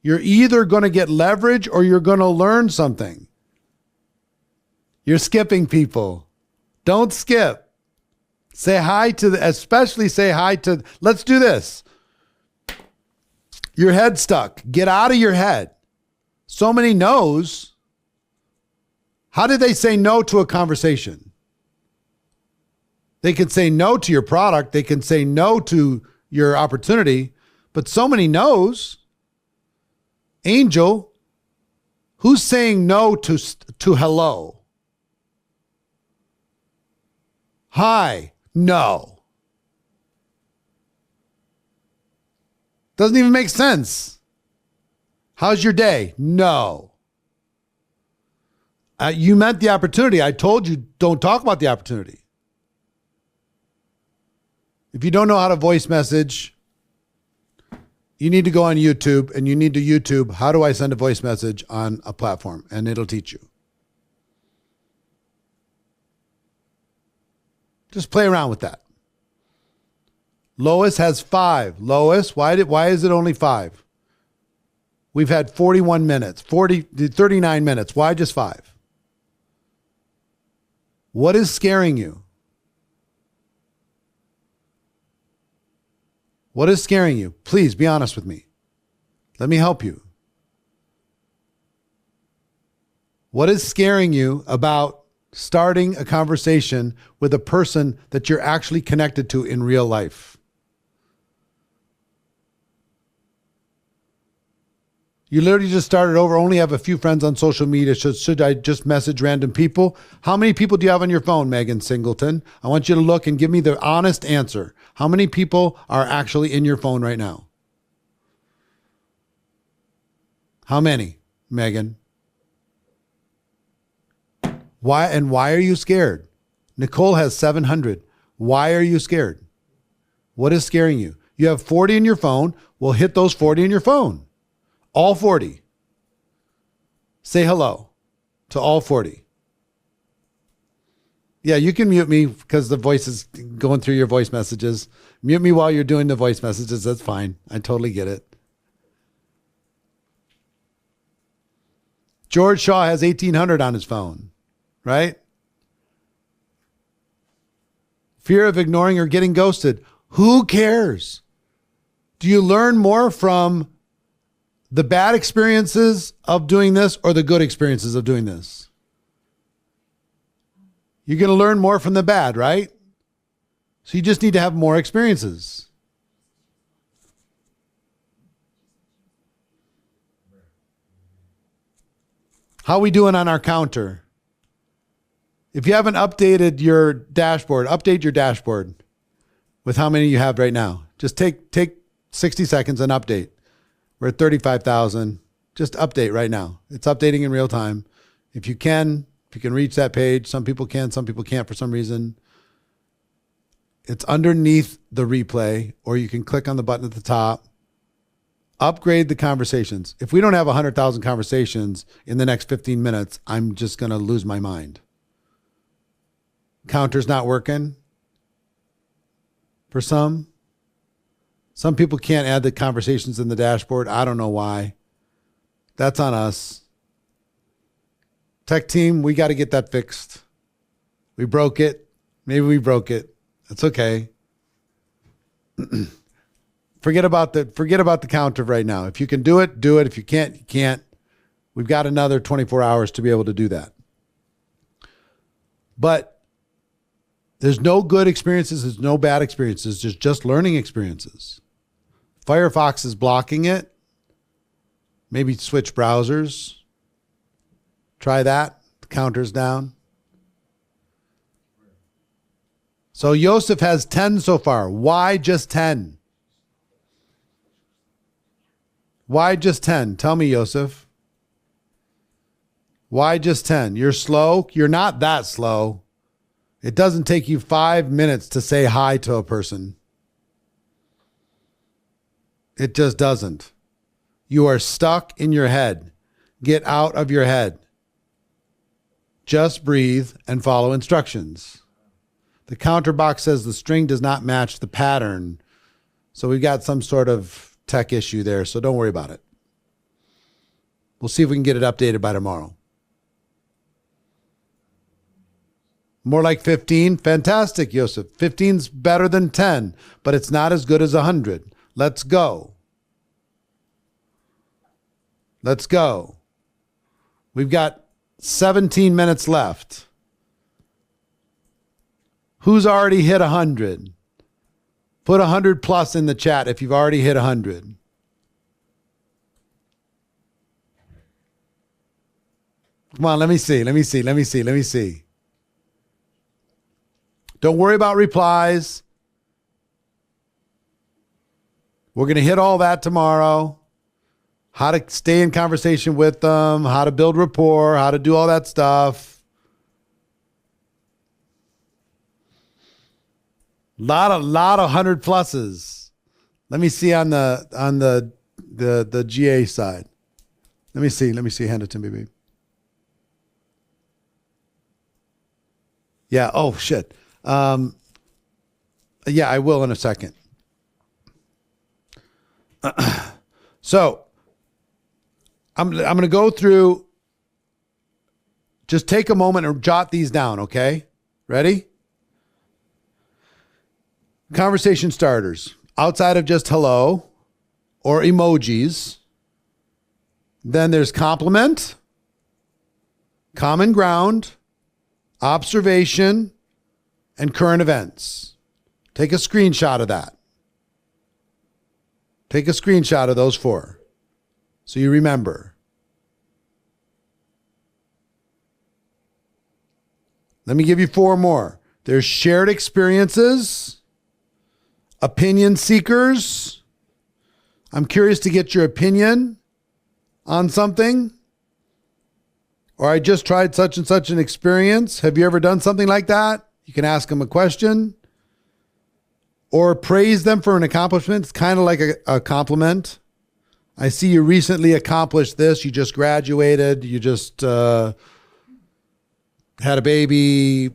You're either going to get leverage or you're going to learn something. You're skipping people. Don't skip. Say hi to let's do this. Your head stuck. Get out of your head. So many no's. How did they say no to a conversation? They can say no to your product. They can say no to your opportunity, but so many no's. Angel, who's saying no to hello? Hi, no. Doesn't even make sense. How's your day? No. You meant the opportunity. I told you don't talk about the opportunity. If you don't know how to voice message, you need to go on YouTube and you need to YouTube, how do I send a voice message on a platform? And it'll teach you. Just play around with that. Lois has 5. Lois, why is it only 5? We've had 41 minutes, 39 minutes. Why just 5? What is scaring you? What is scaring you? Please be honest with me. Let me help you. What is scaring you about starting a conversation with a person that you're actually connected to in real life? You literally just started over, only have a few friends on social media. Should I just message random people? How many people do you have on your phone, Megan Singleton? I want you to look and give me the honest answer. How many people are actually in your phone right now? How many, Megan? Why are you scared? Nicole has 700. Why are you scared? What is scaring you? You have 40 in your phone. Well, hit those 40 in your phone. All 40. Say hello to all 40. Yeah, you can mute me because the voice is going through your voice messages. Mute me while you're doing the voice messages. That's fine. I totally get it. George Shaw has 1,800 on his phone, right? Fear of ignoring or getting ghosted. Who cares? Do you learn more from the bad experiences of doing this or the good experiences of doing this? You're going to learn more from the bad, right? So you just need to have more experiences. How are we doing on our counter? If you haven't updated your dashboard, update your dashboard with how many you have right now. Just take 60 seconds and update. We're at 35,000. Just update right now. It's updating in real time. If you can reach that page, some people can, some people can't for some reason. It's underneath the replay, or you can click on the button at the top. Upgrade the conversations. If we don't have 100,000 conversations in the next 15 minutes, I'm just going to lose my mind. Counter's not working for some. Some people can't add the conversations in the dashboard. I don't know why. That's on us. Tech team, we got to get that fixed. We broke it. Maybe we broke it. That's okay. Forget about the counter right now. If you can do it, do it. If you can't, you can't. We've got another 24 hours to be able to do that. But there's no good experiences. There's no bad experiences. There's just learning experiences. Firefox is blocking it. Maybe switch browsers. Try that. The counter's down. So Yosef has 10 so far. Why just 10? Why just 10? Tell me, Yosef. Why just 10? You're slow? You're not that slow. It doesn't take you 5 minutes to say hi to a person. It just doesn't. You are stuck in your head. Get out of your head. Just breathe and follow instructions. The counter box says the string does not match the pattern. So we've got some sort of tech issue there, so don't worry about it. We'll see if we can get it updated by tomorrow. More like 15? Fantastic, Yosef. 15's better than 10, but it's not as good as 100. Let's go. Let's go. We've got 17 minutes left. Who's already hit 100? Put 100 plus in the chat if you've already hit 100. Come on, let me see. Don't worry about replies. We're going to hit all that tomorrow. How to stay in conversation with them, how to build rapport, how to do all that stuff. Lot of 100 pluses. Let me see on the GA side. Let me see. Hand it to me, babe. Yeah. Oh shit. Yeah, I will in a second. So I'm going to go through. Just take a moment and jot these down. Okay. Ready? Conversation starters outside of just hello or emojis. Then there's compliment, common ground, observation, and current events. Take a screenshot of that. Take a screenshot of those 4 so you remember. Let me give you 4 more. There's shared experiences, opinion seekers. I'm curious to get your opinion on something. Or I just tried such and such an experience. Have you ever done something like that? You can ask them a question. Or praise them for an accomplishment. It's kind of like a compliment. I see you recently accomplished this. You just graduated. You just had a baby.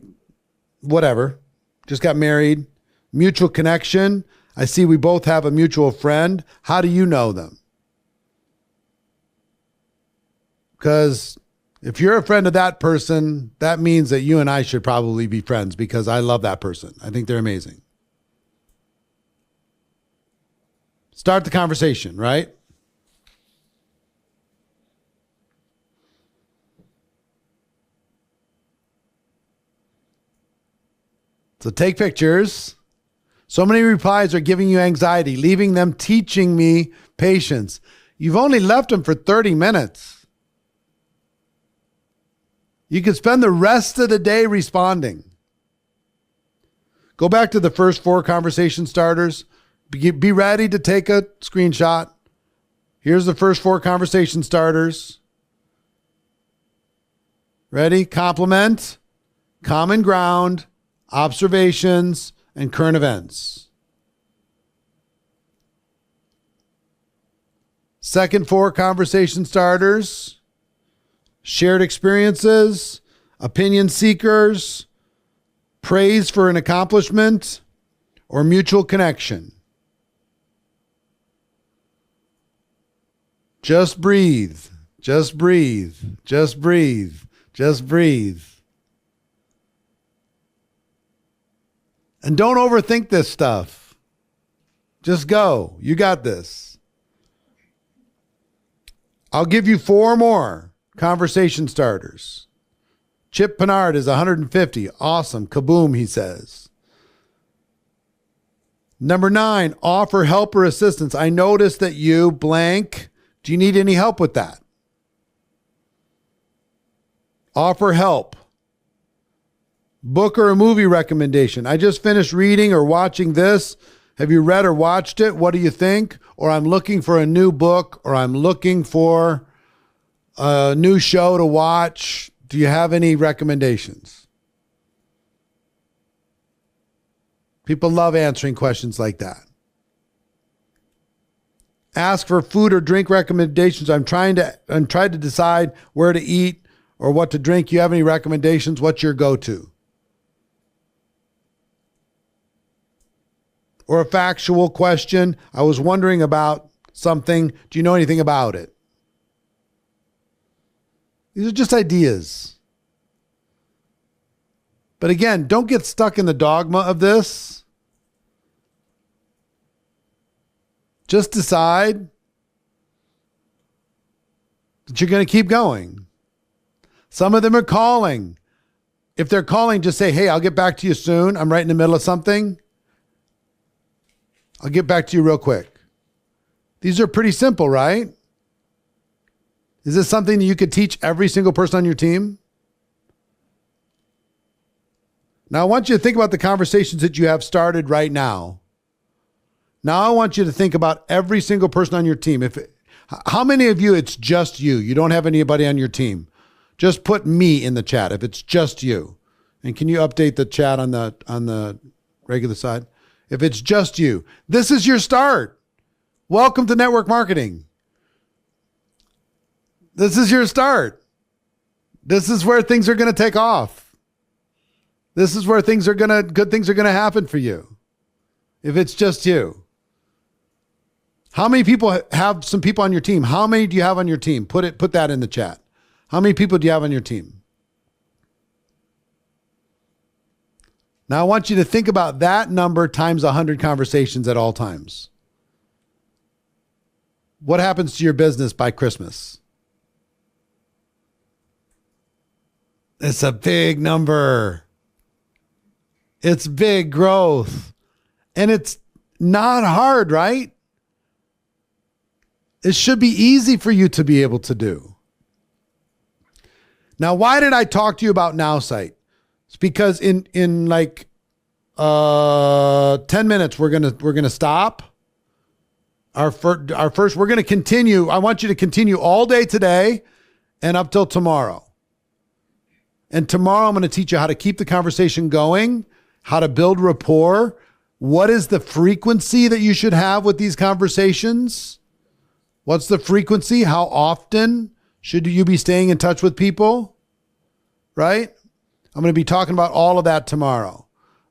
Whatever. Just got married. Mutual connection. I see we both have a mutual friend. How do you know them? Because if you're a friend of that person, that means that you and I should probably be friends because I love that person. I think they're amazing. Start the conversation, right? So take pictures. So many replies are giving you anxiety, leaving them teaching me patience. You've only left them for 30 minutes. You could spend the rest of the day responding. Go back to the first 4 conversation starters. Be ready to take a screenshot. Here's the first 4 conversation starters. Ready? Compliment, common ground, observations, and current events. Second 4 conversation starters. Shared experiences, opinion seekers, praise for an accomplishment, or mutual connection. Just breathe. Just breathe. Just breathe. Just breathe. And don't overthink this stuff. Just go. You got this. I'll give you 4 more conversation starters. Chip Pinard is 150. Awesome. Kaboom, he says. Number 9, offer help or assistance. I noticed that you blank. Do you need any help with that? Offer help. Book or a movie recommendation. I just finished reading or watching this. Have you read or watched it? What do you think? Or I'm looking for a new book, or I'm looking for a new show to watch? Do you have any recommendations? People love answering questions like that. Ask for food or drink recommendations. I'm trying to decide where to eat or what to drink. You have any recommendations? What's your go-to? Or a factual question. I was wondering about something. Do you know anything about it? These are just ideas. But again, don't get stuck in the dogma of this. Just decide that you're going to keep going. Some of them are calling. If they're calling, just say, hey, I'll get back to you soon. I'm right in the middle of something. I'll get back to you real quick. These are pretty simple, right? Is this something that you could teach every single person on your team? Now, I want you to think about the conversations that you have started right now. Now, I want you to think about every single person on your team. How many of you, it's just you? You don't have anybody on your team. Just put me in the chat if it's just you. And can you update the chat on the regular side? If it's just you, this is your start. Welcome to network marketing. This is your start. This is where things are going to take off. This is where good things are going to happen for you. If it's just you. How many people have some people on your team? How many do you have on your team? Put that in the chat. How many people do you have on your team? Now I want you to think about that number times 100 conversations at all times. What happens to your business by Christmas? It's a big number. It's big growth. And it's not hard, right? It should be easy for you to be able to do. Now, why did I talk to you about NowSite? It's because in like 10 minutes we're gonna stop. Our first we're gonna continue. I want you to continue all day today and up till tomorrow. And tomorrow I'm going to teach you how to keep the conversation going, how to build rapport. What is the frequency that you should have with these conversations? What's the frequency? How often should you be staying in touch with people? Right? I'm going to be talking about all of that tomorrow.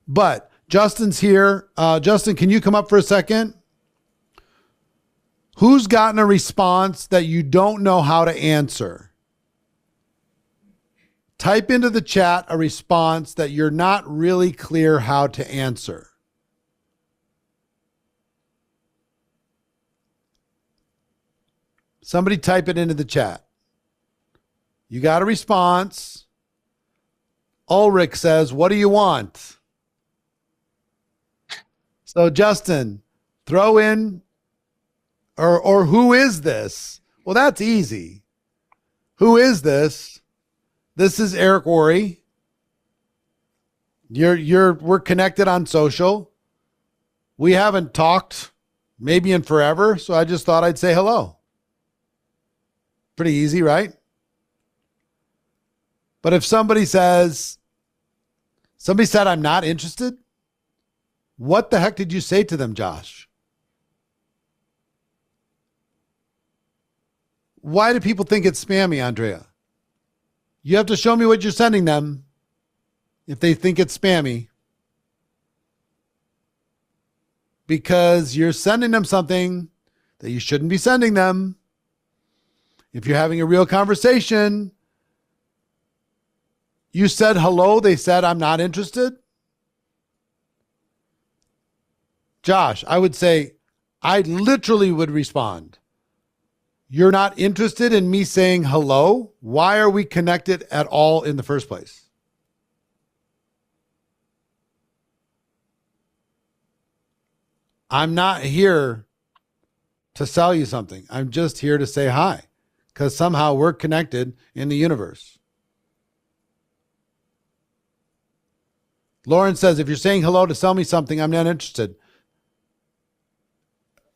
But Justin's here. Justin, can you come up for a second? Who's gotten a response that you don't know how to answer? Type into the chat a response that you're not really clear how to answer. Somebody type it into the chat. You got a response. Ulrich says, what do you want? So Justin, throw in, or who is this? Well, that's easy. Who is this? This is Eric Worre. We're connected on social. We haven't talked maybe in forever, so I just thought I'd say hello. Pretty easy, right? But if somebody said I'm not interested, what the heck did you say to them, Josh? Why do people think it's spammy, Andrea? You have to show me what you're sending them if they think it's spammy. Because you're sending them something that you shouldn't be sending them. If you're having a real conversation, you said hello, they said I'm not interested. Josh, I would say, I literally would respond. You're not interested in me saying hello? Why are we connected at all in the first place? I'm not here to sell you something. I'm just here to say hi because somehow we're connected in the universe. Lauren says, if you're saying hello to sell me something, I'm not interested.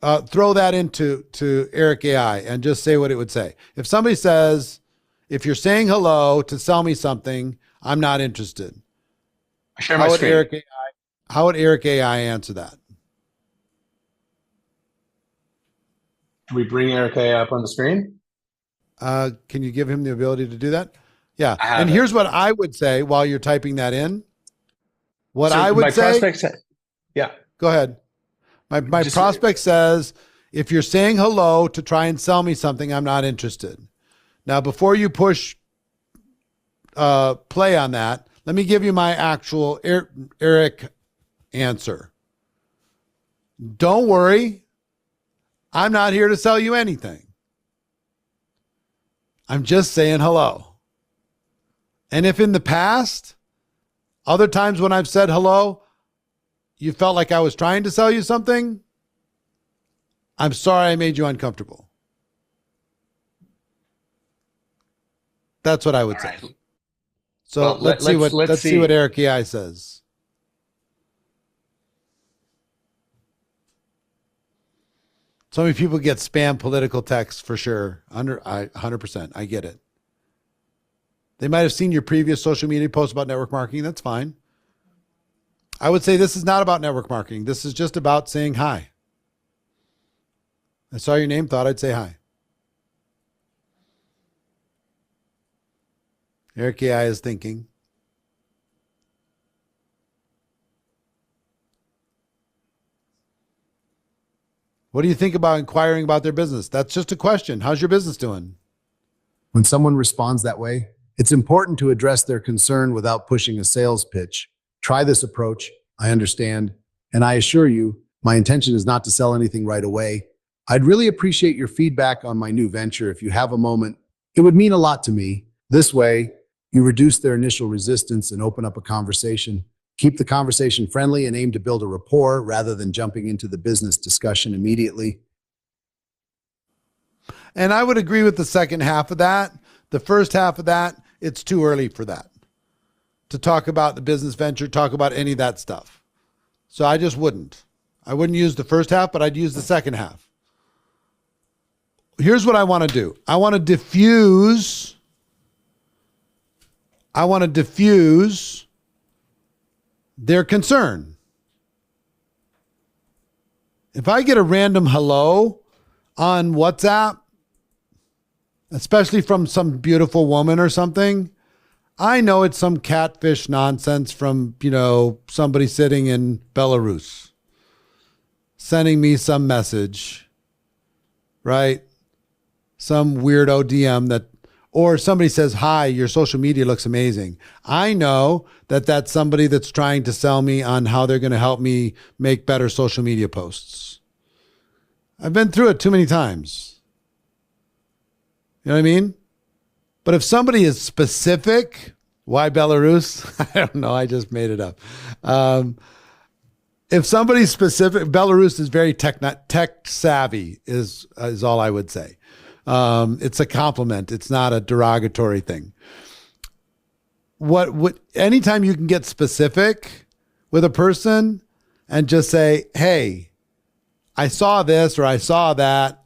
Throw that into Eric AI and just say what it would say. If somebody says, if you're saying hello to sell me something, I'm not interested. I share my screen. How would Eric AI answer that? Can we bring Eric A up on the screen? Can you give him the ability to do that? Yeah. I have And it. here's what I would say while you're typing that in. What So I my would say, prospect said, yeah. go ahead. My Just- prospect says, if you're saying hello to try and sell me something, I'm not interested. Now, before you push play on that, let me give you my actual Eric answer. Don't worry. I'm not here to sell you anything. I'm just saying hello. And if in the past, other times when I've said hello, you felt like I was trying to sell you something, I'm sorry I made you uncomfortable. That's what I would say. Right. So Well, let's see what Eric AI says. So many people get spam political texts for sure. 100%. I get it. They might have seen your previous social media post about network marketing. That's fine. I would say this is not about network marketing. This is just about saying hi. I saw your name, thought I'd say hi. Eric AI is thinking. What do you think about inquiring about their business? That's just a question. How's your business doing? When someone responds that way, it's important to address their concern without pushing a sales pitch. Try this approach. I understand. And I assure you, my intention is not to sell anything right away. I'd really appreciate your feedback on my new venture if you have a moment. It would mean a lot to me. This way, you reduce their initial resistance and open up a conversation. Keep the conversation friendly and aim to build a rapport rather than jumping into the business discussion immediately. And I would agree with the second half of that. The first half of that, it's too early for that. To talk about the business venture, talk about any of that stuff. So I just wouldn't. I wouldn't use the first half, but I'd use the second half. Here's what I want to do. I want to diffuse their concern. If I get a random hello on WhatsApp, especially from some beautiful woman or something, I know it's some catfish nonsense from, somebody sitting in Belarus sending me some message, right? Some weirdo DM or somebody says, hi, your social media looks amazing. I know that that's somebody that's trying to sell me on how they're going to help me make better social media posts. I've been through it too many times. You know what I mean? But if somebody is specific, why Belarus? I don't know. I just made it up. If somebody's specific, Belarus is very tech savvy is all I would say. It's a compliment. It's not a derogatory thing. Anytime you can get specific with a person and just say, hey, I saw this or I saw that.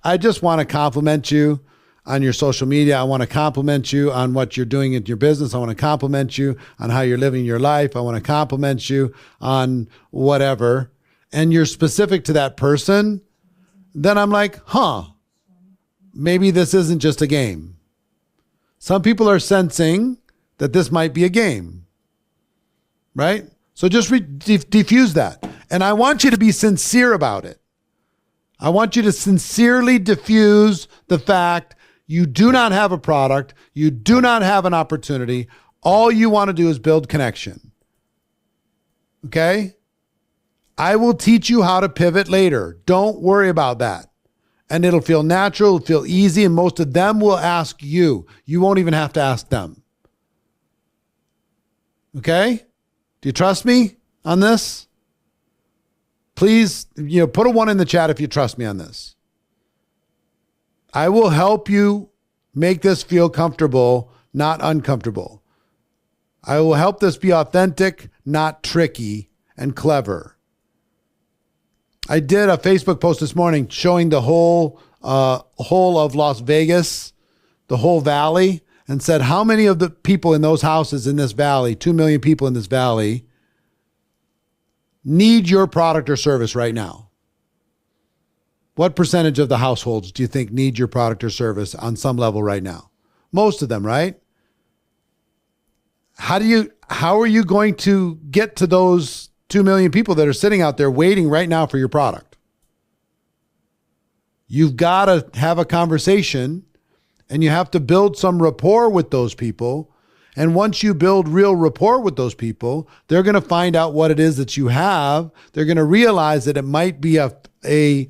I just want to compliment you on your social media. I want to compliment you on what you're doing in your business. I want to compliment you on how you're living your life. I want to compliment you on whatever. And you're specific to that person. Then I'm like, maybe this isn't just a game. Some people are sensing that this might be a game, right? So just diffuse that. And I want you to be sincere about it. I want you to sincerely diffuse the fact you do not have a product. You do not have an opportunity. All you want to do is build connection. Okay? I will teach you how to pivot later. Don't worry about that. And it'll feel natural, it'll feel easy, and most of them will ask you. You won't even have to ask them. Okay? Do you trust me on this? Please, put a 1 in the chat if you trust me on this. I will help you make this feel comfortable, not uncomfortable. I will help this be authentic, not tricky and clever. I did a Facebook post this morning showing the whole of Las Vegas, the whole valley, and said, how many of the people in those houses in this valley, 2 million people in this valley, need your product or service right now? What percentage of the households do you think need your product or service on some level right now? Most of them, right? How are you going to get to those 2 million people that are sitting out there waiting right now for your product? You've got to have a conversation, and you have to build some rapport with those people. And once you build real rapport with those people, they're going to find out what it is that you have. They're going to realize that it might be a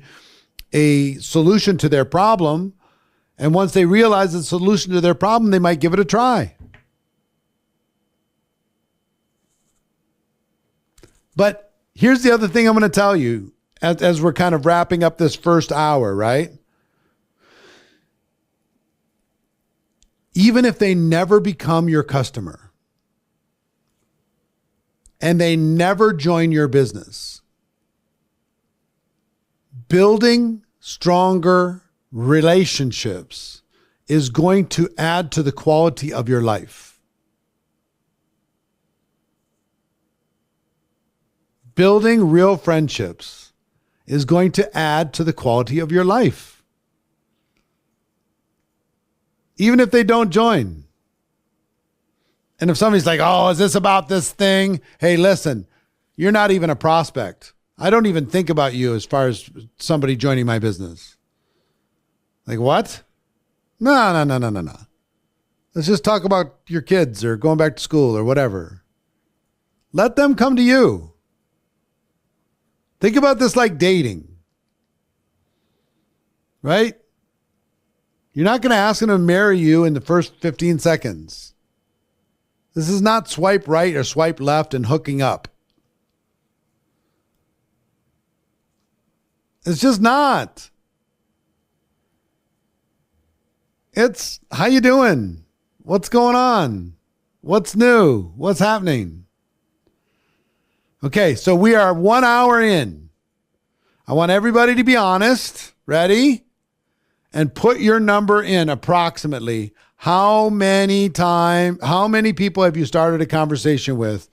solution to their problem. And once they realize the solution to their problem, they might give it a try. But here's the other thing I'm going to tell you as we're kind of wrapping up this first hour, right? Even if they never become your customer and they never join your business, building stronger relationships is going to add to the quality of your life. Building real friendships is going to add to the quality of your life. Even if they don't join. And if somebody's like, oh, is this about this thing? Hey, listen, you're not even a prospect. I don't even think about you as far as somebody joining my business. Like, what? No. Let's just talk about your kids or going back to school or whatever. Let them come to you. Think about this like dating. Right? You're not going to ask them to marry you in the first 15 seconds. This is not swipe right or swipe left and hooking up. It's just not. It's, how you doing? What's going on? What's new? What's happening? Okay, so we are 1 hour in. I want everybody to be honest. Ready? And put your number in approximately. How many people have you started a conversation with?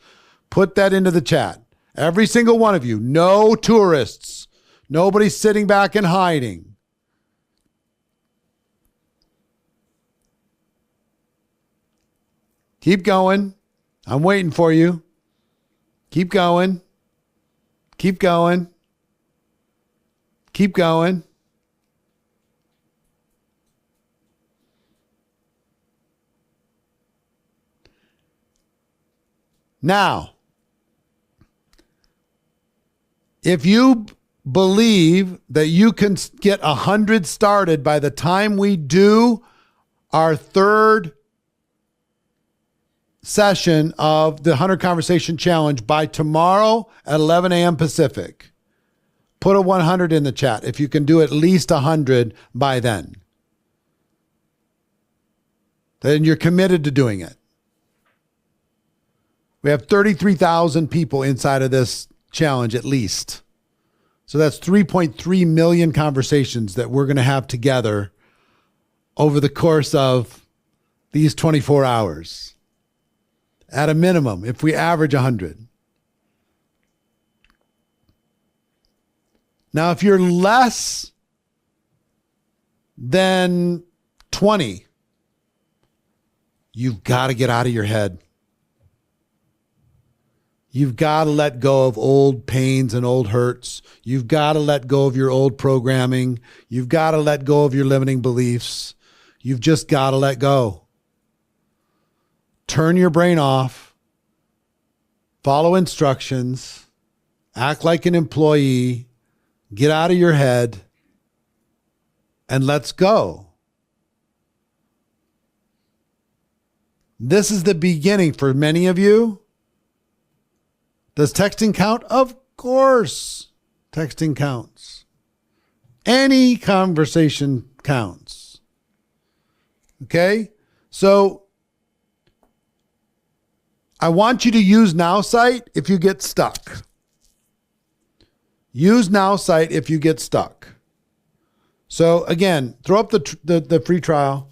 Put that into the chat. Every single one of you. No tourists. Nobody sitting back and hiding. Keep going. I'm waiting for you. Keep going. Keep going. Keep going. Now, if you believe that you can get 100 started by the time we do our third session of the 100 Conversation Challenge by tomorrow at 11 a.m. Pacific, put a 100 in the chat if you can do at least 100 by then. Then you're committed to doing it. We have 33,000 people inside of this challenge at least. So that's 3.3 million conversations that we're going to have together over the course of these 24 hours. At a minimum, if we average 100. Now, if you're less than 20, you've got to get out of your head. You've got to let go of old pains and old hurts. You've got to let go of your old programming. You've got to let go of your limiting beliefs. You've just got to let go. Turn your brain off. Follow instructions. Act like an employee. Get out of your head. And let's go. This is the beginning for many of you. Does texting count? Of course, texting counts. Any conversation counts. Okay? So I want you to use NowSite if you get stuck. Use NowSite if you get stuck. So again, throw up the free trial.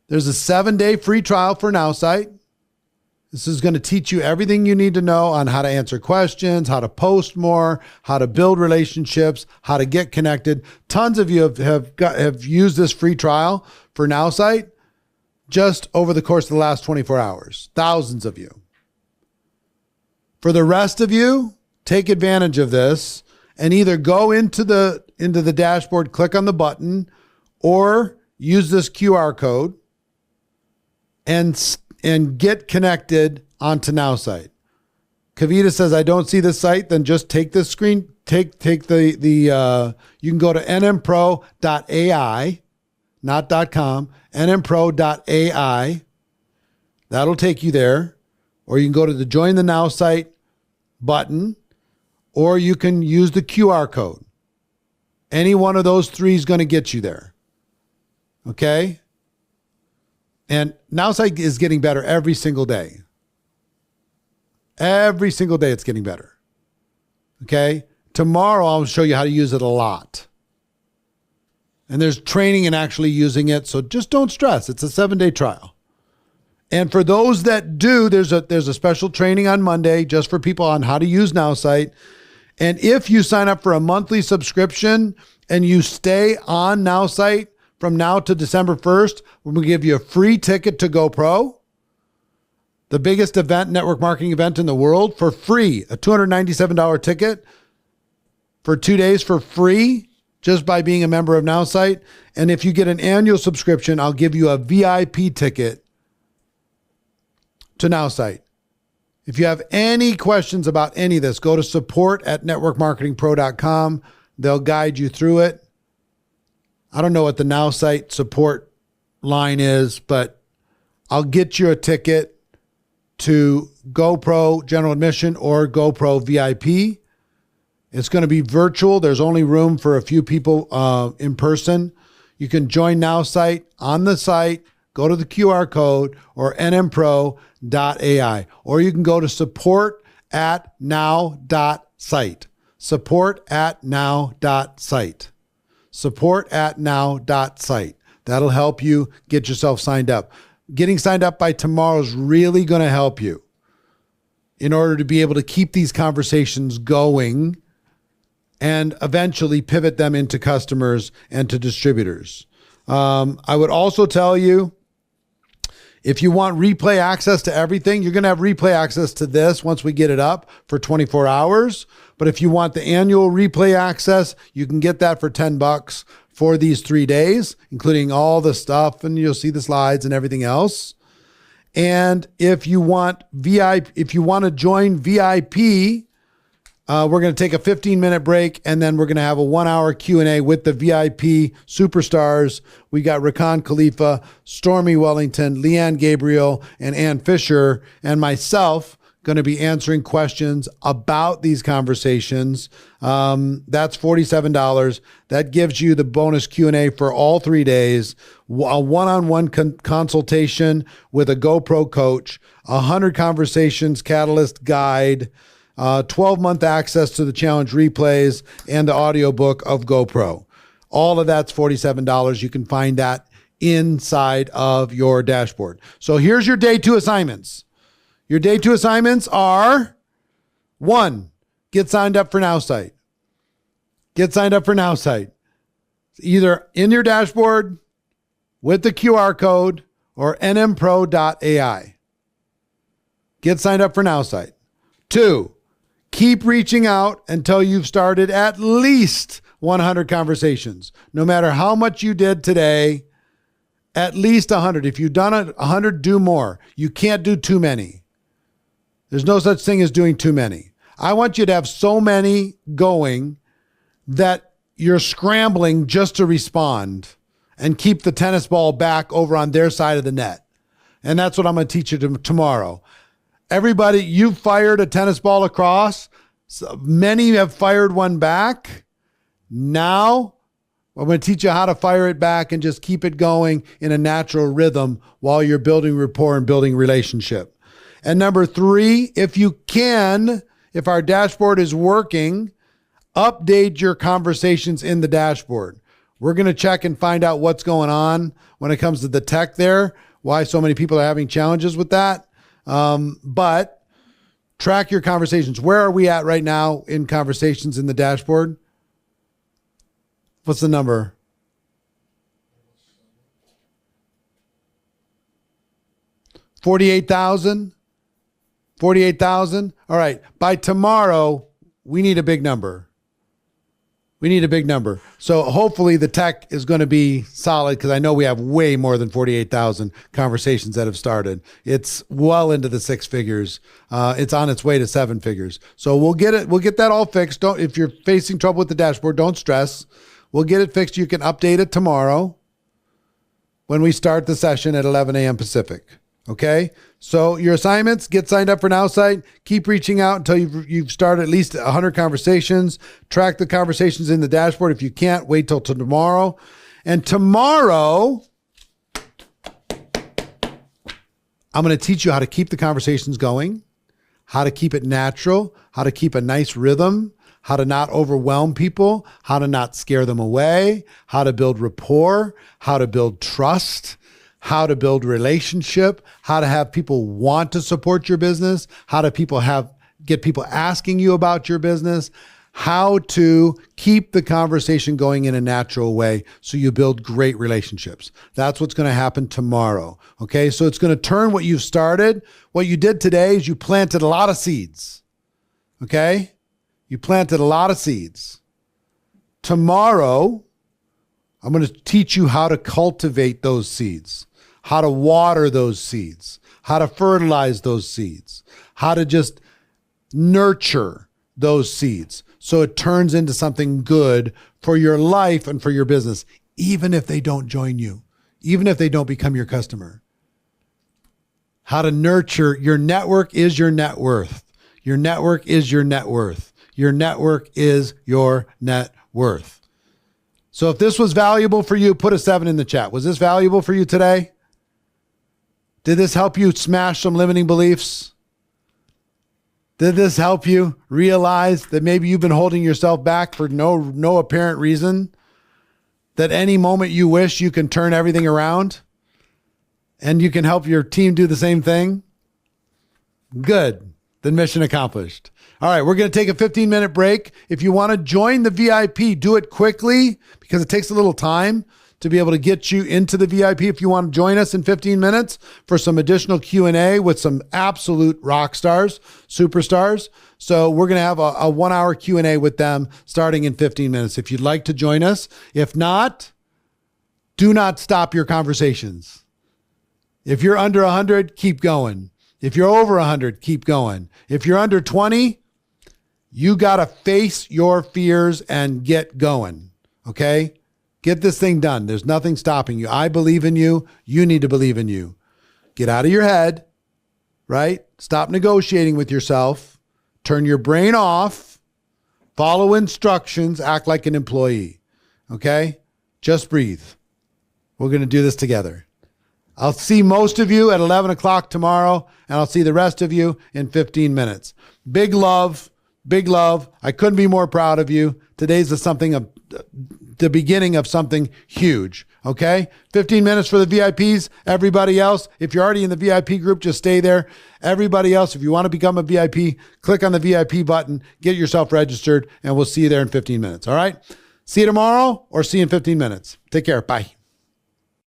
There's a 7-day free trial for NowSite. This is going to teach you everything you need to know on how to answer questions, how to post more, how to build relationships, how to get connected. Tons of you have used this free trial for NowSite just over the course of the last 24 hours. Thousands of you. For the rest of you, take advantage of this and either go into the dashboard, click on the button, or use this QR code and get connected onto NowSite. Kavita says, I don't see the site. Then just take this screen, take the you can go to nmpro.ai, not .com, nmpro.ai. That'll take you there. Or you can go to the Join the NowSite button, or you can use the QR code. Any one of those three is going to get you there. Okay? And NowSite is getting better every single day. Every single day it's getting better. Okay? Tomorrow I'll show you how to use it a lot. And there's training in actually using it, so just don't stress. It's a 7-day trial. And for those that do, there's a special training on Monday just for people on how to use NowSite. And if you sign up for a monthly subscription and you stay on NowSite from now to December 1st, we're going to give you a free ticket to GoPro, the biggest network marketing event in the world, for free. A $297 ticket for 2 days for free just by being a member of NowSite. And if you get an annual subscription, I'll give you a VIP ticket to NowSite. If you have any questions about any of this, go to support@networkmarketingpro.com. They'll guide you through it. I don't know what the NowSite support line is, but I'll get you a ticket to GoPro General Admission or GoPro VIP. It's going to be virtual. There's only room for a few people in person. You can join NowSite on the site, go to the QR code, or nmpro.ai, or you can go to support@now.site. Support@now.site. Support@now.site. That'll help you get yourself signed up. Getting signed up by tomorrow is really going to help you in order to be able to keep these conversations going and eventually pivot them into customers and to distributors. I would also tell you, if you want replay access to everything, you're going to have replay access to this once we get it up for 24 hours. But if you want the annual replay access, you can get that for $10 for these 3 days, including all the stuff, and you'll see the slides and everything else. And if you want to join VIP, we're going to take a 15-minute break, and then we're going to have a 1-hour Q&A with the VIP superstars. We got Rakan Khalifa, Stormy Wellington, Leanne Gabriel, and Ann Fisher, and myself going to be answering questions about these conversations. That's $47. That gives you the bonus Q&A for all 3 days, a one-on-one consultation with a GoPro coach, 100 conversations catalyst guide, 12-month access to the challenge replays, and the audiobook of GoPro. All of that's $47. You can find that inside of your dashboard. So here's your day 2 assignments. Your day 2 assignments are: 1, get signed up for NowSite. Get signed up for NowSite. Either in your dashboard with the QR code or nmpro.ai. Get signed up for NowSite. 2, keep reaching out until you've started at least 100 conversations. No matter how much you did today, at least 100. If you've done 100, do more. You can't do too many. There's no such thing as doing too many. I want you to have so many going that you're scrambling just to respond and keep the tennis ball back over on their side of the net. And that's what I'm going to teach you tomorrow. Everybody, you've fired a tennis ball across. So many have fired one back. Now, I'm going to teach you how to fire it back and just keep it going in a natural rhythm while you're building rapport and building relationship. And number 3, if you can, if our dashboard is working, update your conversations in the dashboard. We're going to check and find out what's going on when it comes to the tech there, why so many people are having challenges with that. But track your conversations. Where are we at right now in conversations in the dashboard? What's the number? $48,000. 48,000. All right. By tomorrow, we need a big number. We need a big number. So hopefully the tech is going to be solid, because I know we have way more than 48,000 conversations that have started. It's well into the six figures. It's on its way to seven figures. So we'll get it. We'll get that all fixed. If you're facing trouble with the dashboard, don't stress. We'll get it fixed. You can update it tomorrow when we start the session at 11 a.m. Pacific. Okay. So your assignments: get signed up for Nowsite. Keep reaching out until you've started at least 100 conversations. Track the conversations in the dashboard. If you can't, wait till tomorrow. And tomorrow, I'm going to teach you how to keep the conversations going, how to keep it natural, how to keep a nice rhythm, how to not overwhelm people, how to not scare them away, how to build rapport, how to build trust, how to build relationship, how to have people want to support your business, how to get people asking you about your business, how to keep the conversation going in a natural way so you build great relationships. That's what's going to happen tomorrow. Okay. So it's going to turn what you've started. What you did today is you planted a lot of seeds. Okay. You planted a lot of seeds. Tomorrow, I'm going to teach you how to cultivate those seeds, how to water those seeds, how to fertilize those seeds, how to just nurture those seeds so it turns into something good for your life and for your business, even if they don't join you, even if they don't become your customer. How to nurture your network is your net worth. Your network is your net worth. Your network is your net worth. So if this was valuable for you, put a 7 in the chat. Was this valuable for you today? Did this help you smash some limiting beliefs? Did this help you realize that maybe you've been holding yourself back for no apparent reason? That any moment you wish, you can turn everything around and you can help your team do the same thing? Good. Then mission accomplished. All right, we're going to take a 15-minute break. If you want to join the VIP, do it quickly because it takes a little time to be able to get you into the VIP. If you want to join us in 15 minutes for some additional Q&A with some absolute rock stars, superstars. So we're going to have a 1 hour Q&A with them starting in 15 minutes. If you'd like to join us, if not, do not stop your conversations. If you're under 100, keep going. If you're over 100, keep going. If you're under 20, you got to face your fears and get going. Okay? Get this thing done. There's nothing stopping you. I believe in you. You need to believe in you. Get out of your head, right? Stop negotiating with yourself. Turn your brain off. Follow instructions. Act like an employee. Okay? Just breathe. We're going to do this together. I'll see most of you at 11 o'clock tomorrow, and I'll see the rest of you in 15 minutes. Big love. Big love. I couldn't be more proud of you. Today's the beginning of something huge. Okay? 15 minutes for the VIPs. Everybody else, if you're already in the VIP group, just stay there. Everybody else, if you want to become a VIP, click on the VIP button, get yourself registered, and we'll see you there in 15 minutes. All right? See you tomorrow or see you in 15 minutes. Take care. Bye.